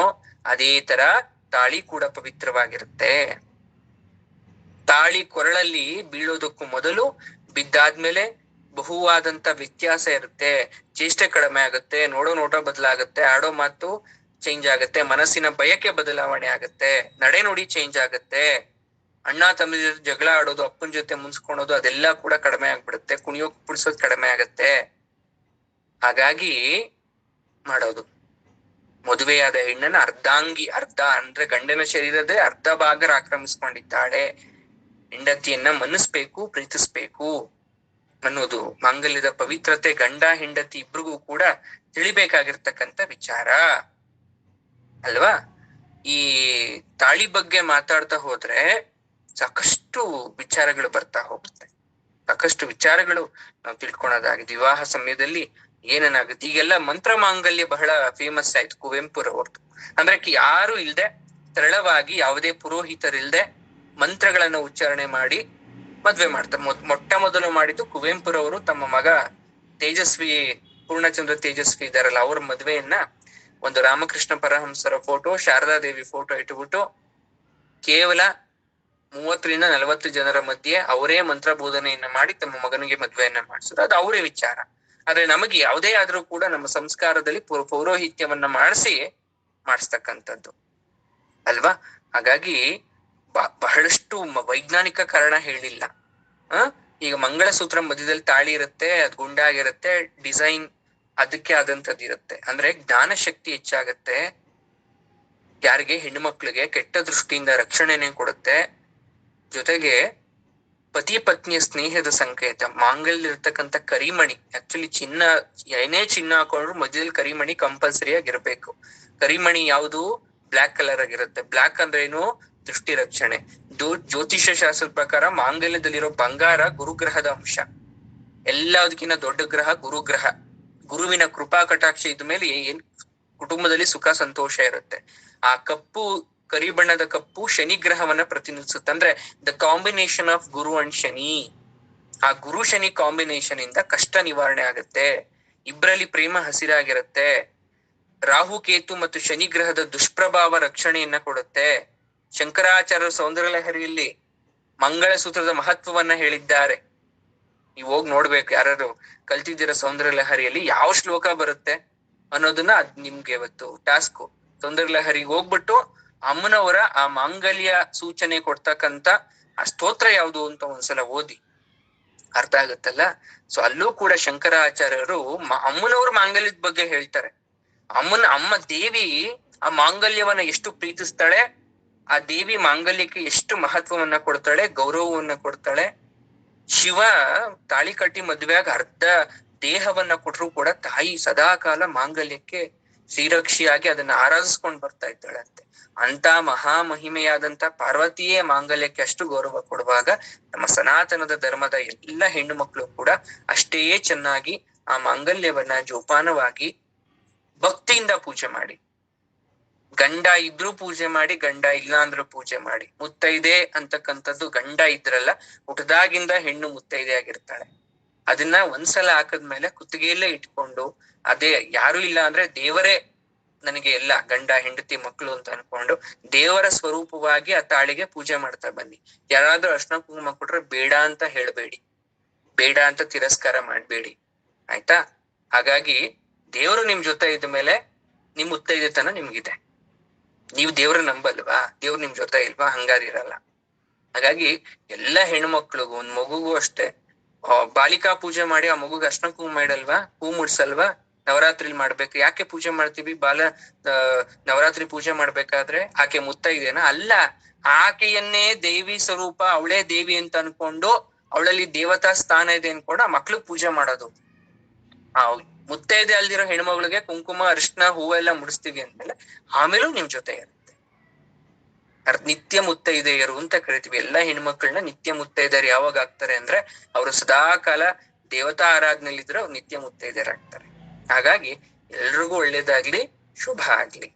ಅದೇ ತರ ತಾಳಿ ಕೂಡ ಪವಿತ್ರವಾಗಿರುತ್ತೆ. ತಾಳಿ ಕೊರಳಲ್ಲಿ ಬೀಳೋದಕ್ಕೂ ಮೊದಲು ಬಿದ್ದಾದ್ಮೇಲೆ ಬಹುವಾದಂತ ವ್ಯತ್ಯಾಸ ಇರುತ್ತೆ. ಚೇಷ್ಟೆ ಕಡಿಮೆ ಆಗುತ್ತೆ, ನೋಡೋ ನೋಟ ಬದಲಾಗುತ್ತೆ, ಆಡೋ ಮಾತು ಚೇಂಜ್ ಆಗುತ್ತೆ, ಮನಸ್ಸಿನ ಬಯಕೆ ಬದಲಾವಣೆ ಆಗುತ್ತೆ, ನಡೆ ನುಡಿ ಚೇಂಜ್ ಆಗುತ್ತೆ. ಅಣ್ಣ ತಮ್ಮ ಜೊತೆ ಜಗಳ ಆಡೋದು, ಅಪ್ಪನ ಜೊತೆ ಮುನ್ಸ್ಕೊಳೋದು ಅದೆಲ್ಲ ಕೂಡ ಕಡಿಮೆ ಆಗ್ಬಿಡುತ್ತೆ. ಕುಣಿಯೋಕ್ ಪುಡ್ಸೋದ್ ಕಡಿಮೆ ಆಗತ್ತೆ. ಹಾಗಾಗಿ ಮಾಡೋದು ಮದುವೆಯಾದ ಹೆಣ್ಣನ್ನ ಅರ್ಧ ಅಂದ್ರೆ ಗಂಡನ ಶರೀರದೇ ಅರ್ಧ ಭಾಗ ಆಕ್ರಮಿಸ್ಕೊಂಡಿದ್ದಾಳೆ. ಹೆಂಡತಿಯನ್ನ ಮನ್ನಿಸ್ಬೇಕು, ಪ್ರೀತಿಸ್ಬೇಕು ಅನ್ನೋದು ಮಾಂಗಲ್ಯದ ಪವಿತ್ರತೆ ಗಂಡ ಹೆಂಡತಿ ಇಬ್ರಿಗೂ ಕೂಡ ತಿಳಿಬೇಕಾಗಿರ್ತಕ್ಕಂಥ ವಿಚಾರ ಅಲ್ವಾ. ಈ ತಾಳಿ ಬಗ್ಗೆ ಮಾತಾಡ್ತಾ ಹೋದ್ರೆ ಸಾಕಷ್ಟು ವಿಚಾರಗಳು ಬರ್ತಾ ಹೋಗುತ್ತೆ. ಸಾಕಷ್ಟು ವಿಚಾರಗಳು ನಾವು ತಿಳ್ಕೊಳೋದಾಗಿದೆ. ವಿವಾಹ ಸಮಯದಲ್ಲಿ ಏನೇನಾಗುತ್ತೆ ಈಗೆಲ್ಲ ಮಂತ್ರ ಮಾಂಗಲ್ಯ ಬಹಳ ಫೇಮಸ್ ಆಯ್ತು ಕುವೆಂಪುರವ್ರದ್ದು. ಅಂದ್ರೆ ಯಾರು ಇಲ್ದೆ ಸರಳವಾಗಿ ಯಾವುದೇ ಪುರೋಹಿತರಿಲ್ದೆ ಮಂತ್ರಗಳನ್ನ ಉಚ್ಚಾರಣೆ ಮಾಡಿ ಮದ್ವೆ ಮಾಡ್ತಾರೆ. ಮೊಟ್ಟ ಮೊದಲು ಮಾಡಿದ್ದು ಕುವೆಂಪುರವರು ತಮ್ಮ ಮಗ ಪೂರ್ಣಚಂದ್ರ ತೇಜಸ್ವಿ ಇದಾರಲ್ಲ ಅವ್ರ ಮದ್ವೆಯನ್ನ ಒಂದು ರಾಮಕೃಷ್ಣ ಪರಮಹಂಸರ ಫೋಟೋ, ಶಾರದಾ ದೇವಿ ಫೋಟೋ ಇಟ್ಬಿಟ್ಟು ಕೇವಲ 30-40 ಜನರ ಮಧ್ಯೆ ಅವರೇ ಮಂತ್ರ ಬೋಧನೆಯನ್ನ ಮಾಡಿ ತಮ್ಮ ಮಗನಿಗೆ ಮದ್ವೆಯನ್ನ ಮಾಡಿಸಿದ್ರು. ಅದು ಅವರೇ ವಿಚಾರ. ಆದ್ರೆ ನಮಗೆ ಯಾವುದೇ ಆದ್ರೂ ಕೂಡ ನಮ್ಮ ಸಂಸ್ಕಾರದಲ್ಲಿ ಪೌರೋಹಿತ್ಯವನ್ನ ಮಾಡಿಸ್ತಕ್ಕಂಥದ್ದು ಅಲ್ವಾ. ಹಾಗಾಗಿ ಬಹಳಷ್ಟು ವೈಜ್ಞಾನಿಕ ಕಾರಣ ಹೇಳಿಲ್ಲ. ಈಗ ಮಂಗಳಸೂತ್ರ ಮಧ್ಯದಲ್ಲಿ ತಾಳಿ ಇರುತ್ತೆ, ಅದು ಗುಂಡಾಗಿರುತ್ತೆ, ಡಿಸೈನ್ ಅದಕ್ಕೆ ಆದಂತದ್ದು ಇರುತ್ತೆ. ಅಂದ್ರೆ ಜ್ಞಾನ ಶಕ್ತಿ ಹೆಚ್ಚಾಗತ್ತೆ. ಯಾರಿಗೆ ಹೆಣ್ಣು ಮಕ್ಳಿಗೆ ಕೆಟ್ಟ ದೃಷ್ಟಿಯಿಂದ ರಕ್ಷಣೆನೆ ಕೊಡುತ್ತೆ. ಜೊತೆಗೆ ಪತಿ ಪತ್ನಿಯ ಸ್ನೇಹದ ಸಂಕೇತ. ಮಾಂಗಲ್ಯ ಇರ್ತಕ್ಕಂಥ ಕರಿಮಣಿ, ಆಕ್ಚುಲಿ ಏನೇ ಚಿನ್ನ ಹಾಕೊಂಡ್ರು ಮಧ್ಯದಲ್ಲಿ ಕರಿಮಣಿ ಕಂಪಲ್ಸರಿ ಆಗಿರ್ಬೇಕು. ಕರಿಮಣಿ ಯಾವುದು? ಬ್ಲಾಕ್ ಕಲರ್ ಆಗಿರುತ್ತೆ. ಬ್ಲಾಕ್ ಅಂದ್ರೆ ಏನು? ದೃಷ್ಟಿ ರಕ್ಷಣೆ. ಜ್ಯೋತಿಷ್ಯ ಶಾಸ್ತ್ರದ ಪ್ರಕಾರ ಮಾಂಗಲ್ಯದಲ್ಲಿರೋ ಬಂಗಾರ ಗುರುಗ್ರಹದ ಅಂಶ. ಎಲ್ಲದಕ್ಕಿಂತ ದೊಡ್ಡ ಗ್ರಹ ಗುರುಗ್ರಹ. ಗುರುವಿನ ಕೃಪಾ ಕಟಾಕ್ಷ ಇದ್ಮೇಲೆ ಕುಟುಂಬದಲ್ಲಿ ಸುಖ ಸಂತೋಷ ಇರುತ್ತೆ. ಆ ಕರಿ ಬಣ್ಣದ ಕಪ್ಪು ಶನಿ ಗ್ರಹವನ್ನ ಪ್ರತಿನಿಧಿಸುತ್ತೆ. ಅಂದ್ರೆ the combination of Guru and Shani. ಆ ಗುರು ಶನಿ ಕಾಂಬಿನೇಷನ್ ಇಂದ ಕಷ್ಟ ನಿವಾರಣೆ ಆಗುತ್ತೆ. ಇಬ್ಬರಲ್ಲಿ ಪ್ರೇಮ ಹಸಿರಾಗಿರುತ್ತೆ. ರಾಹು ಕೇತು ಮತ್ತು ಶನಿ ಗ್ರಹದ ದುಷ್ಪ್ರಭಾವ ರಕ್ಷಣೆಯನ್ನ ಕೊಡುತ್ತೆ. ಶಂಕರಾಚಾರ್ಯರು ಸೌಂದರ್ಯ ಲಹರಿಯಲ್ಲಿ ಮಂಗಳಸೂತ್ರದ ಮಹತ್ವವನ್ನ ಹೇಳಿದ್ದಾರೆ. ನೀವು ಹೋಗಿ ನೋಡ್ಬೇಕು, ಯಾರು ಕಲ್ತಿದ್ದೀರ ಸೌಂದರ್ಯ ಲಹರಿಯಲ್ಲಿ ಯಾವ ಶ್ಲೋಕ ಬರುತ್ತೆ ಅನ್ನೋದನ್ನ ನಿಮ್ಗೆ ಇವತ್ತು ಟಾಸ್ಕ್. ಸೌಂದರ್ಯ ಲಹರಿಗೆ ಹೋಗ್ಬಿಟ್ಟು ಅಮ್ಮನವರ ಆ ಮಾಂಗಲ್ಯ ಸೂಚನೆ ಕೊಡ್ತಕ್ಕಂತ ಆ ಸ್ತೋತ್ರ ಯಾವುದು ಅಂತ ಒಂದ್ಸಲ ಓದಿ, ಅರ್ಥ ಆಗುತ್ತಲ್ಲ. ಸೊ ಅಲ್ಲೂ ಕೂಡ ಶಂಕರಾಚಾರ್ಯರು ಅಮ್ಮನವ್ರ ಮಾಂಗಲ್ಯದ ಬಗ್ಗೆ ಹೇಳ್ತಾರೆ. ಅಮ್ಮ ದೇವಿ ಆ ಮಾಂಗಲ್ಯವನ್ನ ಎಷ್ಟು ಪ್ರೀತಿಸ್ತಾಳೆ, ಆ ದೇವಿ ಮಾಂಗಲ್ಯಕ್ಕೆ ಎಷ್ಟು ಮಹತ್ವವನ್ನ ಕೊಡ್ತಾಳೆ, ಗೌರವವನ್ನ ಕೊಡ್ತಾಳೆ. ಶಿವ ತಾಳಿ ಕಟ್ಟಿ ಮದ್ವೆಯಾಗ ಅರ್ಧ ದೇಹವನ್ನ ಕೊಟ್ರು ಕೂಡ ತಾಯಿ ಸದಾಕಾಲ ಮಾಂಗಲ್ಯಕ್ಕೆ ಶ್ರೀರಕ್ಷಿಯಾಗಿ ಅದನ್ನ ಆರಾಧಿಸ್ಕೊಂಡ್ ಬರ್ತಾ ಇದ್ದಾಳಂತೆ. ಅಂತ ಮಹಾಮಹಿಮೆಯಾದಂತ ಪಾರ್ವತಿಯೇ ಮಾಂಗಲ್ಯಕ್ಕೆ ಅಷ್ಟು ಗೌರವ ಕೊಡುವಾಗ ನಮ್ಮ ಸನಾತನದ ಧರ್ಮದ ಎಲ್ಲ ಹೆಣ್ಣು ಮಕ್ಕಳು ಕೂಡ ಅಷ್ಟೇ ಚೆನ್ನಾಗಿ ಆ ಮಾಂಗಲ್ಯವನ್ನ ಜೋಪಾನವಾಗಿ ಭಕ್ತಿಯಿಂದ ಪೂಜೆ ಮಾಡಿ. ಗಂಡ ಇದ್ರೂ ಪೂಜೆ ಮಾಡಿ, ಗಂಡ ಇಲ್ಲ ಅಂದ್ರೂ ಪೂಜೆ ಮಾಡಿ. ಮುತ್ತೈದೆ ಅಂತಕ್ಕಂಥದ್ದು ಗಂಡ ಇದ್ರಲ್ಲ, ಹುಟ್ಟದಾಗಿಂದ ಹೆಣ್ಣು ಮುತ್ತೈದೆ ಆಗಿರ್ತಾಳೆ. ಅದನ್ನ ಒಂದ್ಸಲ ಹಾಕದ್ಮೇಲೆ ಕುತ್ತಿಗೆಯಲ್ಲೇ ಇಟ್ಕೊಂಡು, ಅದೇ ಯಾರು ಇಲ್ಲ ಅಂದ್ರೆ ದೇವರೇ ನನಗೆ ಎಲ್ಲ ಗಂಡ ಹೆಂಡತಿ ಮಕ್ಕಳು ಅಂತ ಅನ್ಕೊಂಡು ದೇವರ ಸ್ವರೂಪವಾಗಿ ಆ ತಾಳಿಗೆ ಪೂಜೆ ಮಾಡ್ತಾ ಬನ್ನಿ. ಯಾರಾದ್ರೂ ಅರ್ಶಿನ ಕುಂಕುಮ ಕೊಟ್ರೆ ಬೇಡ ಅಂತ ಹೇಳ್ಬೇಡಿ, ಬೇಡ ಅಂತ ತಿರಸ್ಕಾರ ಮಾಡ್ಬೇಡಿ, ಆಯ್ತಾ. ಹಾಗಾಗಿ ದೇವರು ನಿಮ್ ಜೊತೆ ಇದ್ದ ಮೇಲೆ ನಿಮ್ ಮುತ್ತೈದೆತನ ನಿಮ್ಗಿದೆ. ನೀವು ದೇವ್ರ ನಂಬಲ್ವಾ? ದೇವ್ರು ನಿಮ್ ಜೊತೆ ಇಲ್ವಾ? ಹಂಗಾರಿರಲ್ಲ. ಹಾಗಾಗಿ ಎಲ್ಲ ಹೆಣ್ಮಕ್ಳಿಗೂ, ಒಂದ್ ಮಗುಗೂ ಅಷ್ಟೇ ಬಾಲಿಕಾ ಪೂಜೆ ಮಾಡಿ ಆ ಮಗುಗೆ ಅರ್ಶಿನ ಕುಂಕುಮ ಇಡಲ್ವಾ, ಹೂ ಮುಡ್ಸಲ್ವಾ? ನವರಾತ್ರಿಲಿ ಮಾಡ್ಬೇಕು. ಯಾಕೆ ಪೂಜೆ ಮಾಡ್ತೀವಿ? ನವರಾತ್ರಿ ಪೂಜೆ ಮಾಡ್ಬೇಕಾದ್ರೆ ಆಕೆ ಮುತ್ತೈದೆನಾ? ಅಲ್ಲ, ಆಕೆಯನ್ನೇ ದೇವಿ ಸ್ವರೂಪ, ಅವಳೇ ದೇವಿ ಅಂತ ಅನ್ಕೊಂಡು ಅವಳಲ್ಲಿ ದೇವತಾ ಸ್ಥಾನ ಇದೆ ಅನ್ಕೊಂಡು ಆ ಮಕ್ಳು ಪೂಜೆ ಮಾಡೋದು. ಆ ಮುತ್ತೈದೆ ಅಲ್ದಿರೋ ಹೆಣ್ಮಗಳಿಗೆ ಕುಂಕುಮ ಅರಿಶಿನ ಹೂವೆಲ್ಲ ಮುಡಿಸ್ತೀವಿ ಅಂದ್ಮೇಲೆ ಆಮೇಲೂ ನಿಮ್ ಜೊತೆ ಇರುತ್ತೆ. ನಿತ್ಯ ಮುತ್ತೈದೆಯರು ಅಂತ ಕರಿತೀವಿ. ಎಲ್ಲಾ ಹೆಣ್ಮಕ್ಳನ್ನ ನಿತ್ಯ ಮುತ್ತೈದೆಯರು ಯಾವಾಗ ಆಗ್ತಾರೆ ಅಂದ್ರೆ ಅವರು ಸದಾ ಕಾಲ ದೇವತಾ ಆರಾಧನೆಯಲ್ಲಿದ್ರೆ ಅವ್ರು ನಿತ್ಯ ಮುತ್ತೈದೆಯರಾಗ್ತಾರೆ. ಹಾಗಾಗಿ ಎಲ್ರಿಗೂ ಒಳ್ಳೇದಾಗ್ಲಿ, ಶುಭ ಆಗ್ಲಿ.